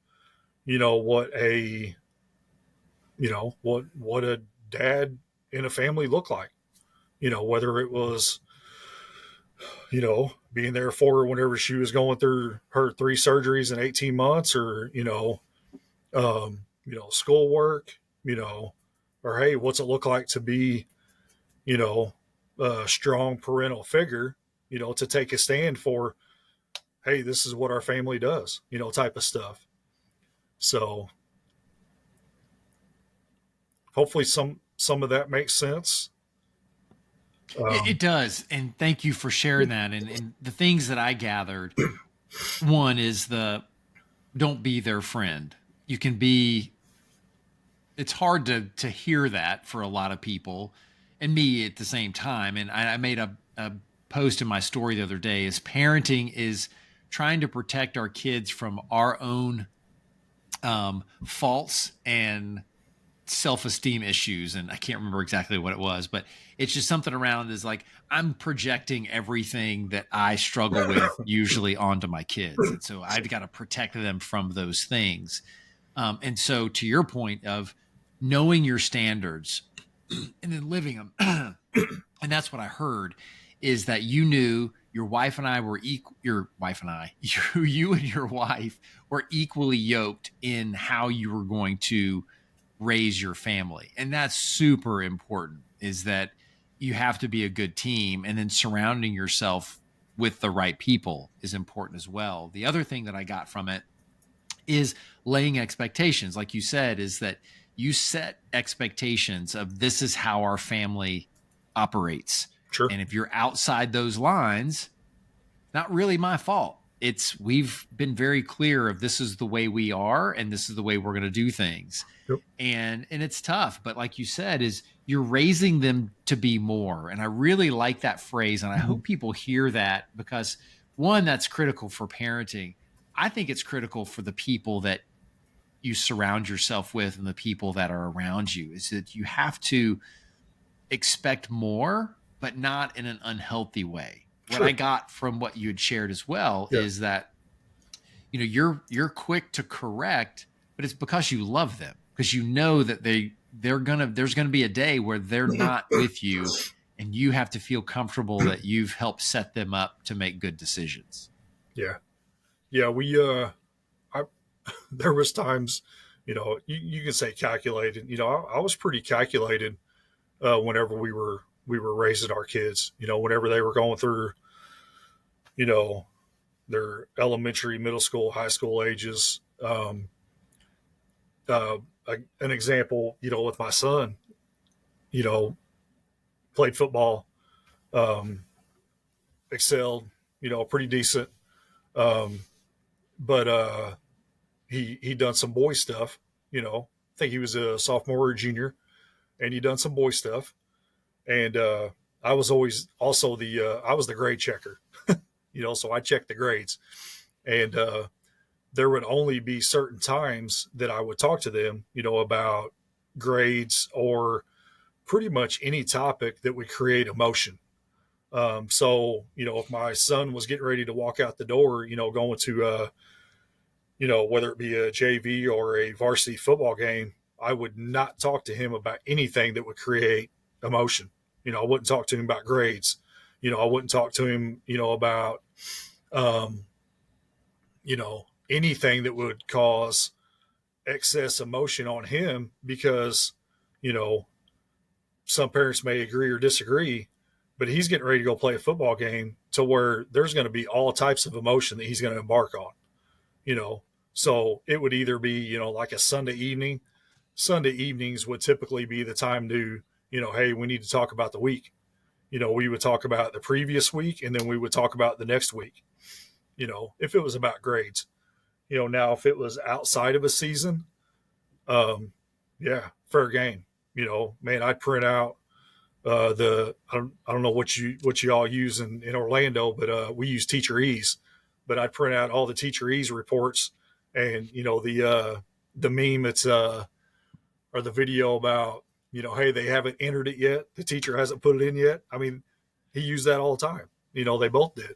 what what a dad in a family looked like, whether it was, being there for her whenever she was going through her 3 surgeries in 18 months or, schoolwork, or, hey, what's it look like to be, you know, a strong parental figure, to take a stand for, hey, this is what our family does, type of stuff. So hopefully some of that makes sense. It does. And thank you for sharing that. And the things that I gathered, one is don't be their friend. You can be, it's hard to hear that for a lot of people and me at the same time. And I made a post in my story the other day is parenting is trying to protect our kids from our own faults and self-esteem issues. And I can't remember exactly what it was, but it's just something around is like, I'm projecting everything that I struggle with usually onto my kids. And so I've got to protect them from those things. And so to your point of knowing your standards and then living them, and that's what I heard is that you knew your wife and I were your wife and I, you and your wife were equally yoked in how you were going to raise your family. And that's super important is that you have to be a good team, and then surrounding yourself with the right people is important as well. The other thing that I got from it is laying expectations. Like you said, is that you set expectations of this is how our family operates. Sure. And if you're outside those lines, not really my fault. We've been very clear of this is the way we are and this is the way we're going to do things. Yep. And it's tough, but like you said, is you're raising them to be more. And I really like that phrase. And I hope people hear that because one, that's critical for parenting. I think it's critical for the people that you surround yourself with and the people that are around you is that you have to expect more, but not in an unhealthy way. What I got from what you had shared as well is that, you're quick to correct, but it's because you love them, because you know that there's going to be a day where they're not with you and you have to feel comfortable that you've helped set them up to make good decisions. Yeah. Yeah. There was times, you can say calculated, I was pretty calculated, whenever we were raising our kids, whenever they were going through, their elementary, middle school, high school ages. An example, with my son, played football, excelled, pretty decent. But he done some boy stuff, I think he was a sophomore or junior, and he done some boy stuff. And I was always also I was the grade checker, so I checked the grades. And there would only be certain times that I would talk to them, about grades or pretty much any topic that would create emotion. So, if my son was getting ready to walk out the door, going to, whether it be a JV or a varsity football game, I would not talk to him about anything that would create emotion. I wouldn't talk to him about grades. I wouldn't talk to him, about, um, anything that would cause excess emotion on him because, you know, some parents may agree or disagree, but he's getting ready to go play a football game to where there's going to be all types of emotion that he's going to embark on, you know. So it would either be, like a Sunday evening. Sunday evenings would typically be the time to, hey, we need to talk about the week. We would talk about the previous week and then we would talk about the next week, if it was about grades. Now if it was outside of a season, yeah, fair game. Man, I'd print out I don't know what you all use in Orlando, but we use Teacher Ease. But I'd print out all the Teacher Ease reports, and the meme it's or the video about hey, they haven't entered it yet, the teacher hasn't put it in yet. I mean, he used that all the time. They both did.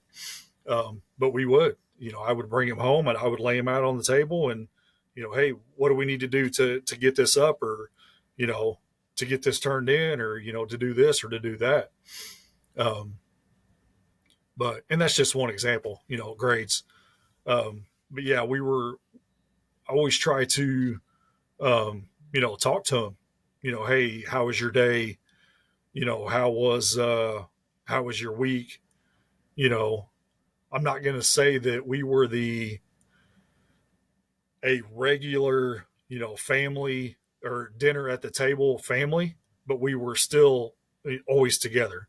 But we would, I would bring him home and I would lay him out on the table and hey, what do we need to do to get this up, or to get this turned in, or to do this or to do that. But and that's just one example, grades. But yeah, I always try to talk to him, hey, how was your day, how was your week. I'm not going to say that we were a regular family or dinner at the table family, but we were still always together,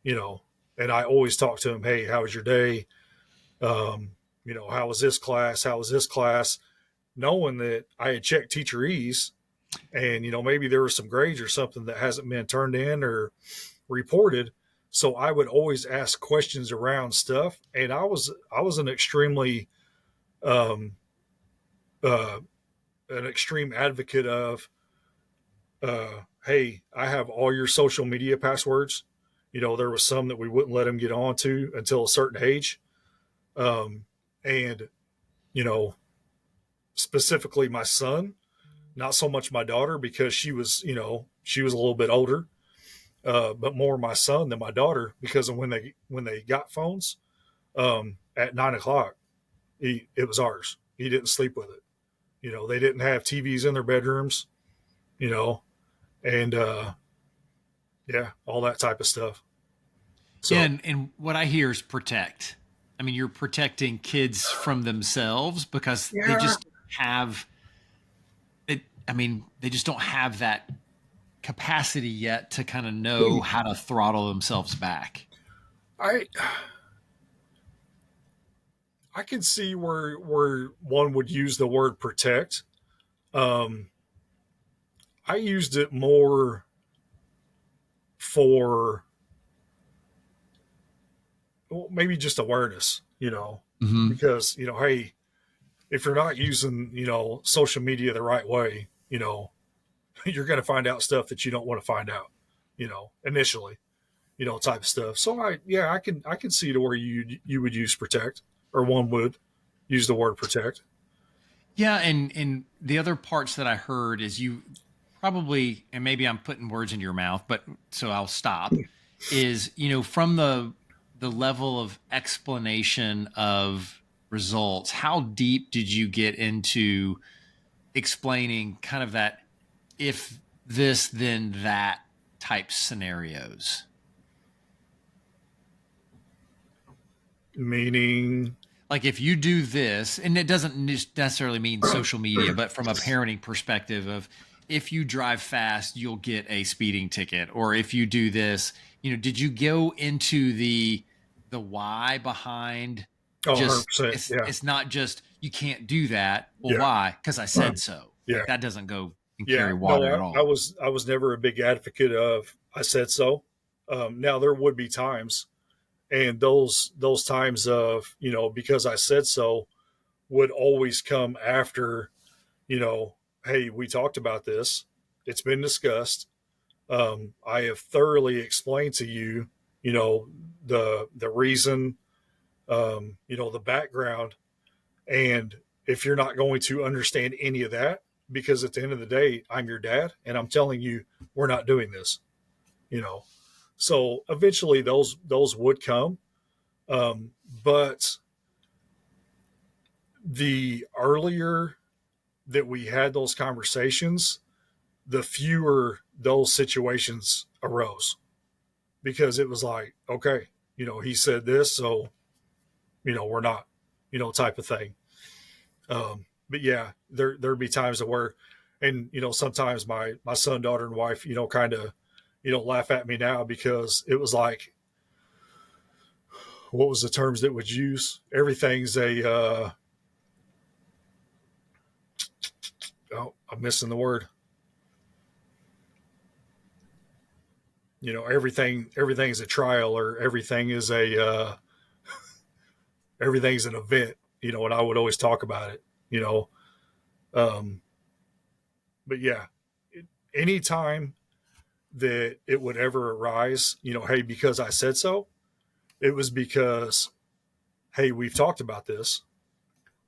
and I always talk to him, hey, how was your day? How was this class? How was this class? Knowing that I had checked Teacher Ease and, maybe there was some grades or something that hasn't been turned in or reported. So I would always ask questions around stuff. And I was an extremely, an extreme advocate of, hey, I have all your social media passwords. There was some that we wouldn't let him get onto until a certain age. And, specifically my son, not so much my daughter because she was a little bit older, but more my son than my daughter because of when they got phones, at 9:00, it was ours. He didn't sleep with it. They didn't have TVs in their bedrooms, and yeah, all that type of stuff. So, yeah, and what I hear is protect. I mean, you're protecting kids from themselves because they just have it. I mean, they just don't have that capacity yet to kind of know how to throttle themselves back. I can see where one would use the word protect. I used it more for maybe just awareness, Mm-hmm. because, hey, if you're not using, social media the right way, you're going to find out stuff that you don't want to find out, initially, type of stuff. So I can see to where you would use protect, or one would use the word protect. Yeah. And the other parts that I heard is you probably, and maybe I'm putting words in your mouth, but so I'll stop, is, from the level of explanation of results, how deep did you get into explaining kind of that if this then that type scenarios? Meaning, like if you do this, and it doesn't necessarily mean social media, but from a parenting perspective of if you drive fast, you'll get a speeding ticket, or if you do this, did you go into the why behind? Just 100%. Yeah. it's not just you can't do that. Well, Yeah. why? Because I said so. Yeah. Like that doesn't go and Yeah. carry No, water at I all. was never a big advocate of I said so. Now there would be times, and those times of, because I said so would always come after, hey, we talked about this. It's been discussed. I have thoroughly explained to you, the reason, the background. And if you're not going to understand any of that, because at the end of the day, I'm your dad and I'm telling you, we're not doing this, So eventually those would come. Um, but the earlier that we had those conversations, the fewer those situations arose because it was like, okay, he said this, so, we're not, type of thing. But yeah, there'd be times where, and, sometimes my son, daughter, and wife, kind of, laugh at me now because it was like, what was the terms that would use? Everything's I'm missing the word. Everything's a trial, or everything's an event, and I would always talk about it, um, but yeah, anytime that it would ever arise, hey, because I said so, it was because, hey, we've talked about this.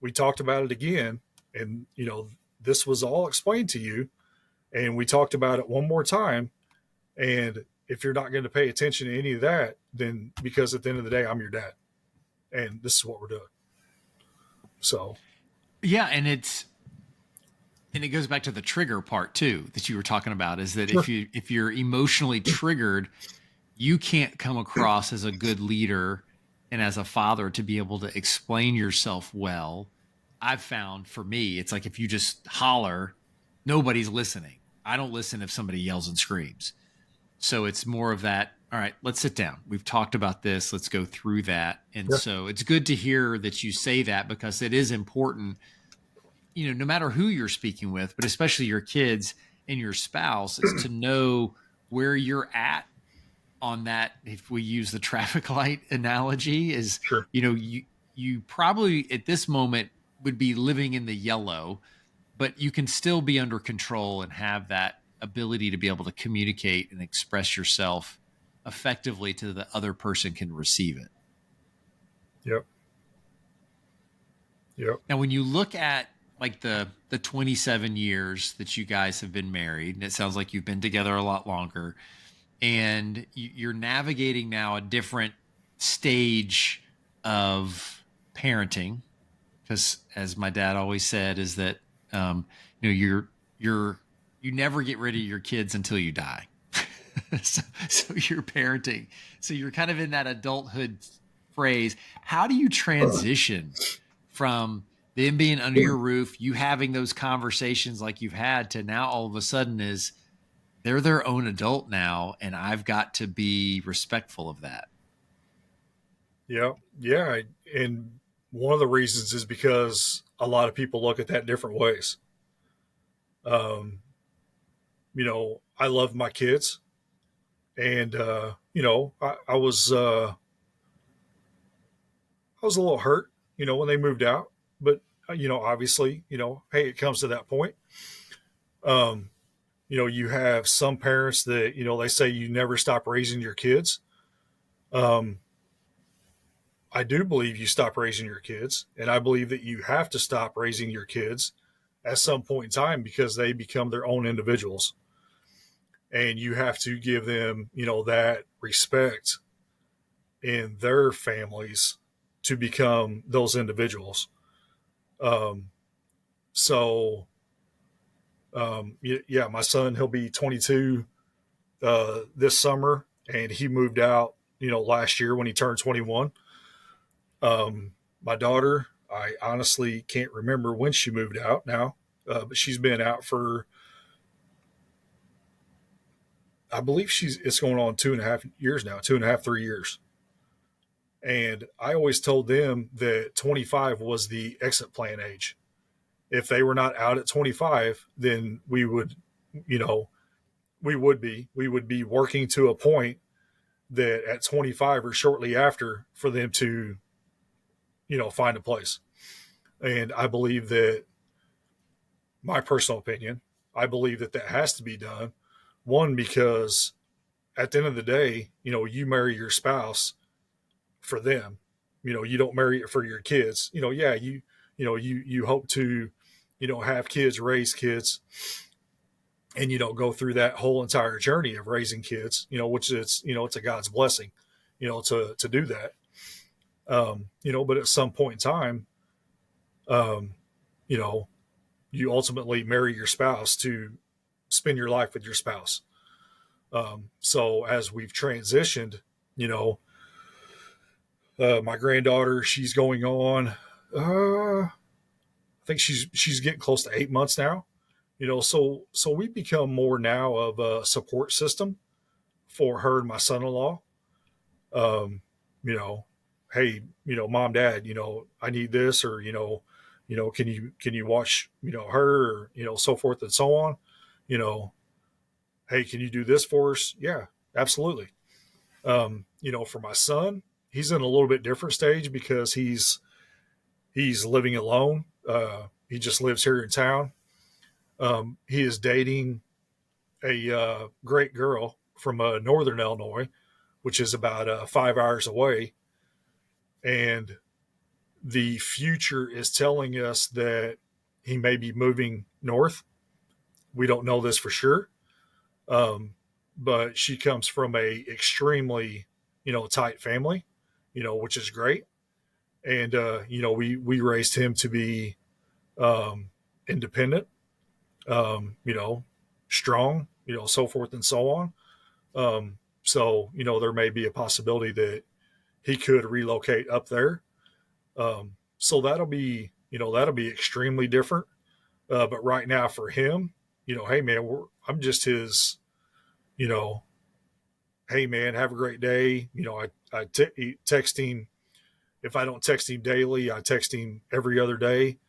We talked about it again. And, this was all explained to you. And we talked about it one more time. And if you're not going to pay attention to any of that, then because at the end of the day, I'm your dad. And this is what we're doing. So, yeah. And it goes back to the trigger part too, that you were talking about, is that sure. if you're emotionally triggered, you can't come across as a good leader and as a father to be able to explain yourself well. I've found for me, it's like if you just holler, nobody's listening. I don't listen if somebody yells and screams. So it's more of that. All right, let's sit down. We've talked about this. Let's go through that. And Yeah. so it's good to hear that you say that, because it is important, no matter who you're speaking with, but especially your kids and your spouse, is to know where you're at on that. If we use the traffic light analogy, is, Sure. you probably at this moment would be living in the yellow, but you can still be under control and have that ability to be able to communicate and express yourself effectively to the other person can receive it. Yep. Yep. Now, when you look at like the 27 years that you guys have been married, and it sounds like you've been together a lot longer, and you're navigating now a different stage of parenting, because as my dad always said, is that you never get rid of your kids until you die. so you're parenting, so you're kind of in that adulthood phrase. How do you transition from them being under your roof, you having those conversations like you've had, to now all of a sudden is they're their own adult now, and I've got to be respectful of that? Yeah. Yeah. And one of the reasons is because a lot of people look at that different ways. Um, I love my kids, and I was a little hurt, when they moved out, but obviously, hey, it comes to that point. Um, you have some parents that, they say you never stop raising your kids. Um, I do believe you stop raising your kids, and I believe that you have to stop raising your kids at some point in time because they become their own individuals, and you have to give them, that respect in their families to become those individuals. Um, so, yeah, my son, he'll be 22 this summer, and he moved out, last year when he turned 21. My daughter, I honestly can't remember when she moved out now, but she's been out for, I believe it's going on 2.5 years now, 2.5, 3 years. And I always told them that 25 was the exit plan age. If they were not out at 25, then we would be working to a point that at 25 or shortly after for them to, find a place. And I believe that, my personal opinion, I believe that has to be done. One, because at the end of the day, you marry your spouse for them. You don't marry it for your kids. Yeah, you hope to, have kids, raise kids, and, go through that whole entire journey of raising kids, which is, it's a God's blessing, to do that. But at some point in time, um, you know, you ultimately marry your spouse to spend your life with your spouse. So as we've transitioned, you know, my granddaughter, she's going on, I think she's getting close to 8 months now, so we become more now of a support system for her and my son-in-law. Um, you know, hey, mom, dad, I need this, or, can you watch, her, or, so forth and so on, you know, hey, can you do this for us? Yeah, absolutely. For my son, he's in a little bit different stage because he's living alone. He just lives here in town. He is dating a great girl from northern Illinois, which is about 5 hours away. And the future is telling us that he may be moving north. We don't know this for sure. But she comes from a extremely, tight family, which is great. And, we raised him to be independent, strong, so forth and so on. So, there may be a possibility that he could relocate up there. So that'll be extremely different. But right now for him, hey man, I'm just his, you know, hey man, have a great day. I text him. If I don't text him daily, I text him every other day.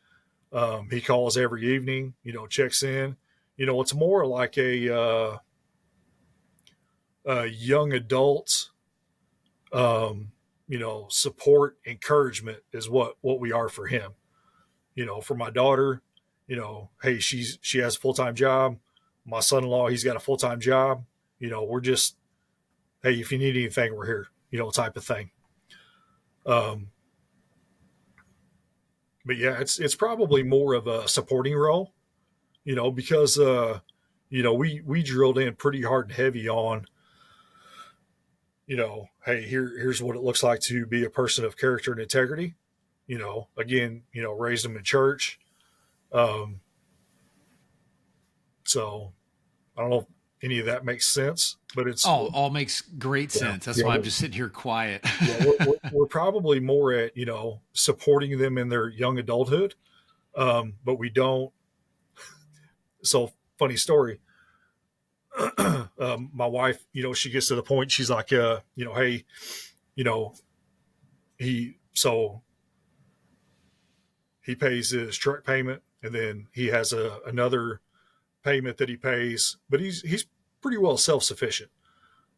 He calls every evening, checks in. It's more like a young adult, support, encouragement is what we are for him. For my daughter, hey, she has a full-time job. My son-in-law, he's got a full-time job. We're just, hey, if you need anything, we're here, type of thing. But yeah, it's probably more of a supporting role, because we drilled in pretty hard and heavy on, hey, here's what it looks like to be a person of character and integrity. Again, raised them in church. So I don't know if any of that makes sense, but it's all makes great sense. That's why I'm just sitting here quiet. we're probably more at, supporting them in their young adulthood. But we don't. So funny story. My wife, she gets to the point, she's like, hey, he pays his truck payment, and then he has another payment that he pays, but he's pretty well self-sufficient.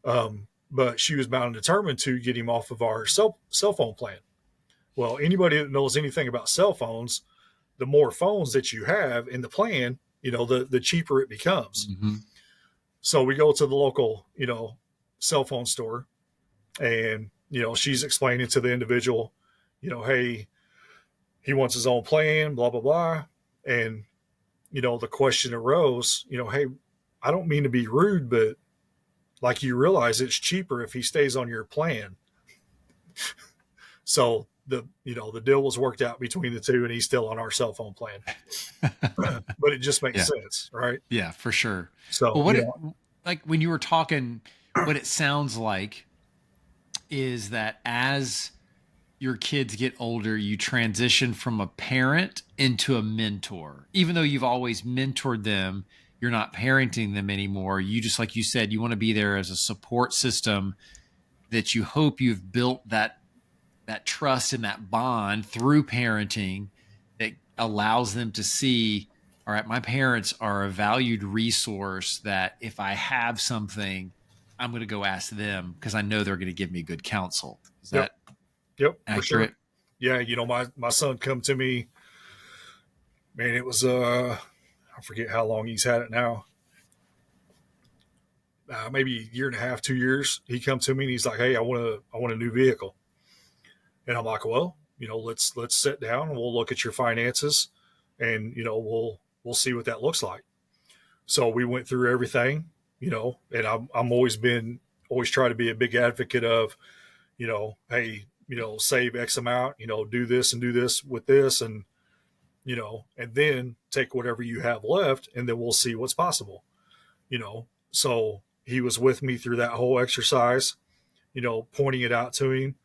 But she was bound and determined to get him off of our cell phone plan. Well, anybody that knows anything about cell phones, the more phones that you have in the plan, the cheaper it becomes. Mm-hmm. So we go to the local, cell phone store, and, she's explaining to the individual, hey, he wants his own plan, blah, blah, blah. And, the question arose, hey, I don't mean to be rude, but like, you realize it's cheaper if he stays on your plan. So the deal was worked out between the two, and he's still on our cell phone plan. But it just makes sense, right? Yeah, for sure. So well, like when you were talking, what it sounds like is that as your kids get older, you transition from a parent into a mentor. Even though you've always mentored them, you're not parenting them anymore. You just, like you said, you want to be there as a support system that you hope you've built that trust and that bond through parenting that allows them to see, all right, my parents are a valued resource that if I have something, I'm going to go ask them because I know they're going to give me good counsel. Is that Yep, accurate? for sure. Yeah, my son come to me, man, it was I forget how long he's had it now. Maybe a year and a half, 2 years. He come to me and he's like, hey, I want a new vehicle. And I'm like, well, let's sit down and we'll look at your finances and, we'll see what that looks like. So we went through everything, and I'm always try to be a big advocate of, hey, save X amount, do this and do this with this, and, and then take whatever you have left, and then we'll see what's possible, So he was with me through that whole exercise, pointing it out to him,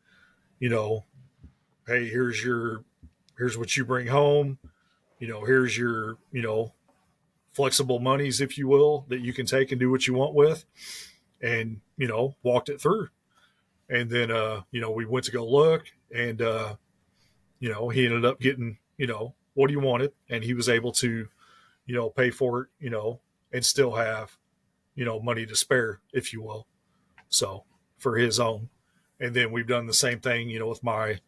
hey, here's what you bring home, here's your, flexible monies, if you will, that you can take and do what you want with, and, walked it through. And then, we went to go look, and, he ended up getting, what he wanted, and he was able to, pay for it, and still have, money to spare, if you will. So for his own. And then we've done the same thing, with my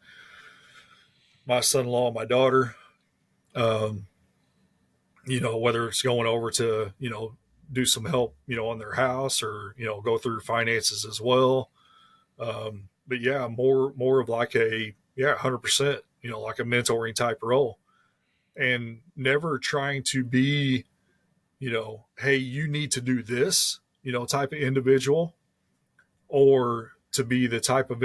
son-in-law, my daughter, whether it's going over to, do some help, on their house, or, go through finances as well. But yeah, more of like 100%, like a mentoring type role, and never trying to be, hey, you need to do this, type of individual, or to be the type of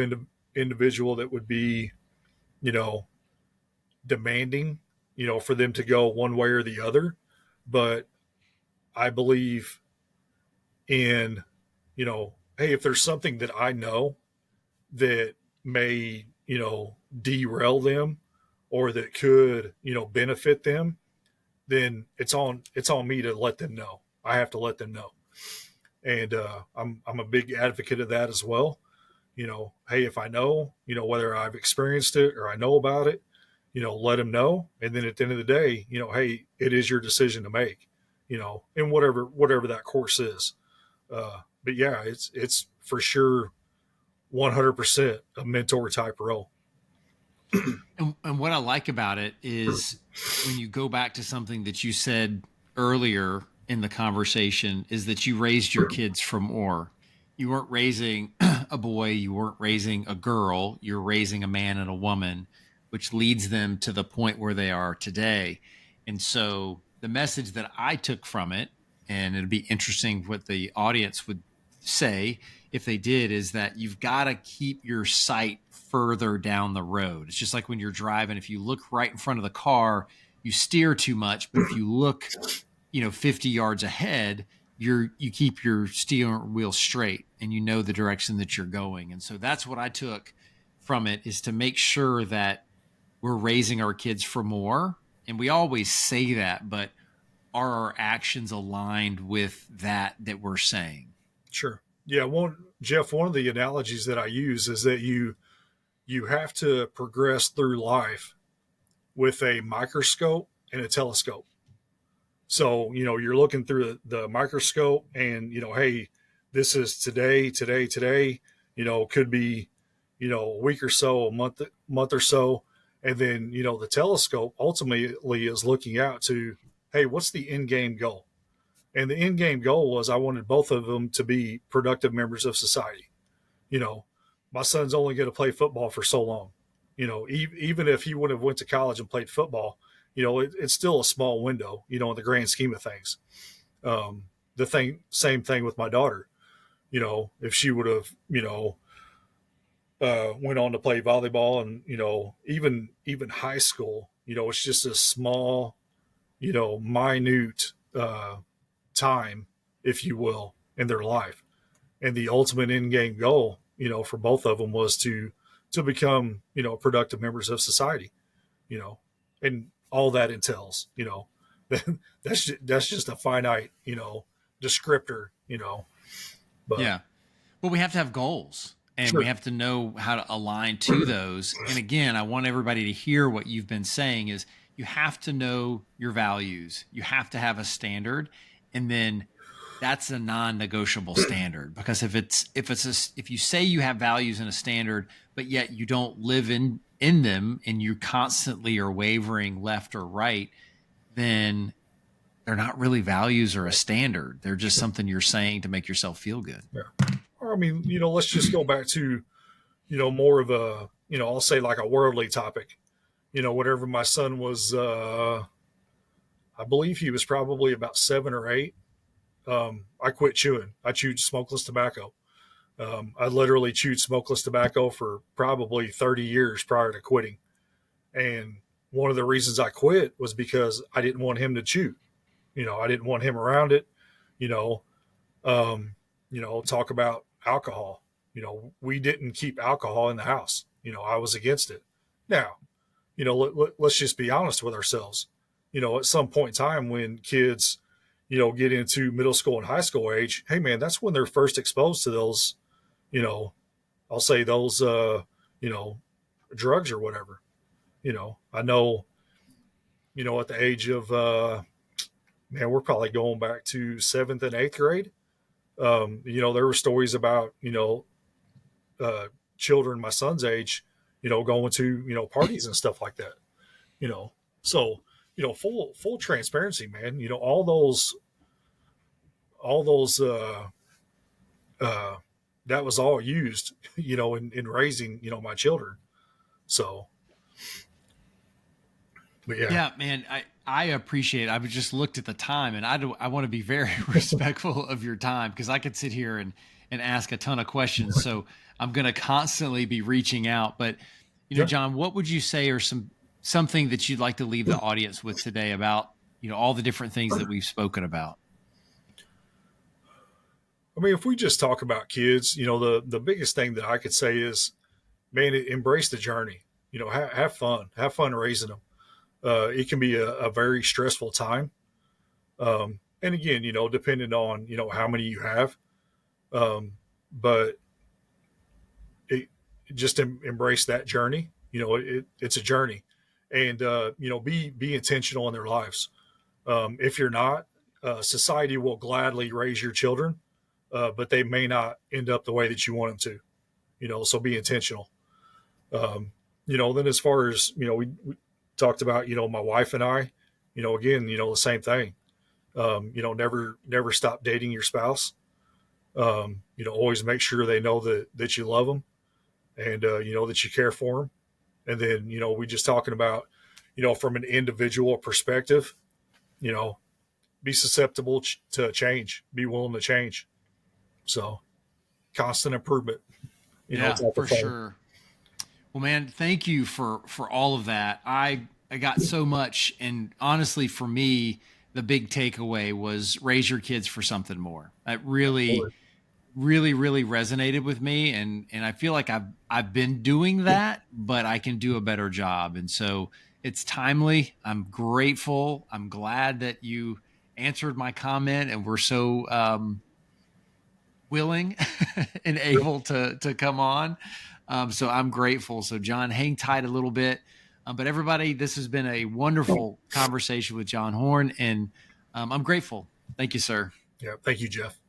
individual that would be, demanding, for them to go one way or the other. But I believe in, hey, if there's something that I know that may, derail them, or that could, benefit them, then it's on me to let them know. I have to let them know. And I'm a big advocate of that as well. Hey, if I know, whether I've experienced it or I know about it, let them know. And then at the end of the day, hey, it is your decision to make, in whatever that course is. But yeah, it's for sure 100% a mentor type role. And what I like about it is when you go back to something that you said earlier in the conversation, is that you raised your kids for more. You weren't raising a boy, you weren't raising a girl, you're raising a man and a woman, which leads them to the point where they are today. And so the message that I took from it, and it'd be interesting what the audience would say if they did, is that you've got to keep your sight further down the road. It's just like when you're driving, if you look right in front of the car, you steer too much, but if you look, 50 yards ahead, you keep your steering wheel straight, and you know the direction that you're going. And so that's what I took from it, is to make sure that we're raising our kids for more. And we always say that, but are our actions aligned with that we're saying? Sure. Yeah. Jeff, one of the analogies that I use is that you have to progress through life with a microscope and a telescope. So, you're looking through the microscope, and, hey, this is today, could be, a week or so, a month or so. And then, the telescope ultimately is looking out to, hey, what's the end game goal? And the end game goal was, I wanted both of them to be productive members of society. My son's only going to play football for so long. Even if he would have went to college and played football, it's still a small window, in the grand scheme of things. Same thing with my daughter. If she would have, went on to play volleyball, and, even high school, it's just a small, minute time, if you will, in their life. And the ultimate end game goal, for both of them was to become, productive members of society, and all that entails, that's just a finite, descriptor, but yeah. Well, we have to have goals, and sure. We have to know how to align to those. And again, I want everybody to hear what you've been saying is you have to know your values. You have to have a standard, and then that's a non-negotiable standard, because if you say you have values and a standard, but yet you don't live in them, and you constantly are wavering left or right, then they're not really values or a standard. They're just something you're saying to make yourself feel good. Yeah. Or, I mean, let's just go back to, more of a, I'll say like a worldly topic, whatever my son was, I believe he was probably about 7 or 8. I quit chewing. I chewed smokeless tobacco. I literally chewed smokeless tobacco for probably 30 years prior to quitting. And one of the reasons I quit was because I didn't want him to chew. I didn't want him around it. You know, talk about alcohol. We didn't keep alcohol in the house. I was against it. Now, let's just be honest with ourselves. At some point in time when kids, get into middle school and high school age, hey man, that's when they're first exposed to those, I'll say those, drugs or whatever. I know, at the age of, man, we're probably going back to 7th and 8th grade. There were stories about, children my son's age, going to, parties and stuff like that, so, full transparency, man, all those, that was all used, in raising, my children. So, but yeah. Yeah, man, I appreciate it. I've just looked at the time, and I want to be very respectful of your time, because I could sit here and ask a ton of questions. So I'm going to constantly be reaching out. But, John, what would you say are something that you'd like to leave the audience with today about, all the different things that we've spoken about? I mean, if we just talk about kids, the biggest thing that I could say is, man, embrace the journey. Have fun raising them. It can be a very stressful time. And again, depending on, how many you have. But just embrace that journey. It's a journey, and, be intentional in their lives. If you're not, society will gladly raise your children, but they may not end up the way that you want them to, so be intentional. Then as far as, we talked about, my wife and I, again, the same thing. Never stop dating your spouse. Always make sure they know that you love them, and, that you care for them. And then, we just talking about, from an individual perspective, be susceptible to change, be willing to change. So constant improvement, yeah, for sure. Well, man, thank you for all of that. I got so much, and honestly, for me, the big takeaway was raise your kids for something more. That really resonated with me, and I feel like I've been doing that, but I can do a better job. And so it's timely. I'm grateful. I'm glad that you answered my comment and were so willing and able to come on. So I'm grateful. So John, hang tight a little bit. But everybody, this has been a wonderful conversation with John Horn, and I'm grateful. Thank you, sir. Yeah. Thank you, Jeff.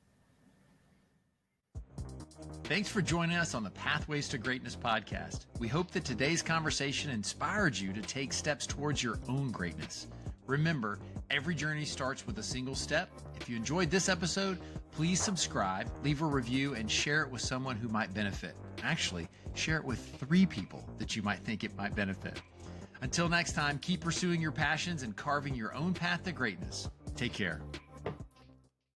Thanks for joining us on the Pathways to Greatness podcast. We hope that today's conversation inspired you to take steps towards your own greatness. Remember, every journey starts with a single step. If you enjoyed this episode, please subscribe, leave a review, and share it with someone who might benefit. Actually, share it with 3 people that you might think it might benefit. Until next time, keep pursuing your passions and carving your own path to greatness. Take care.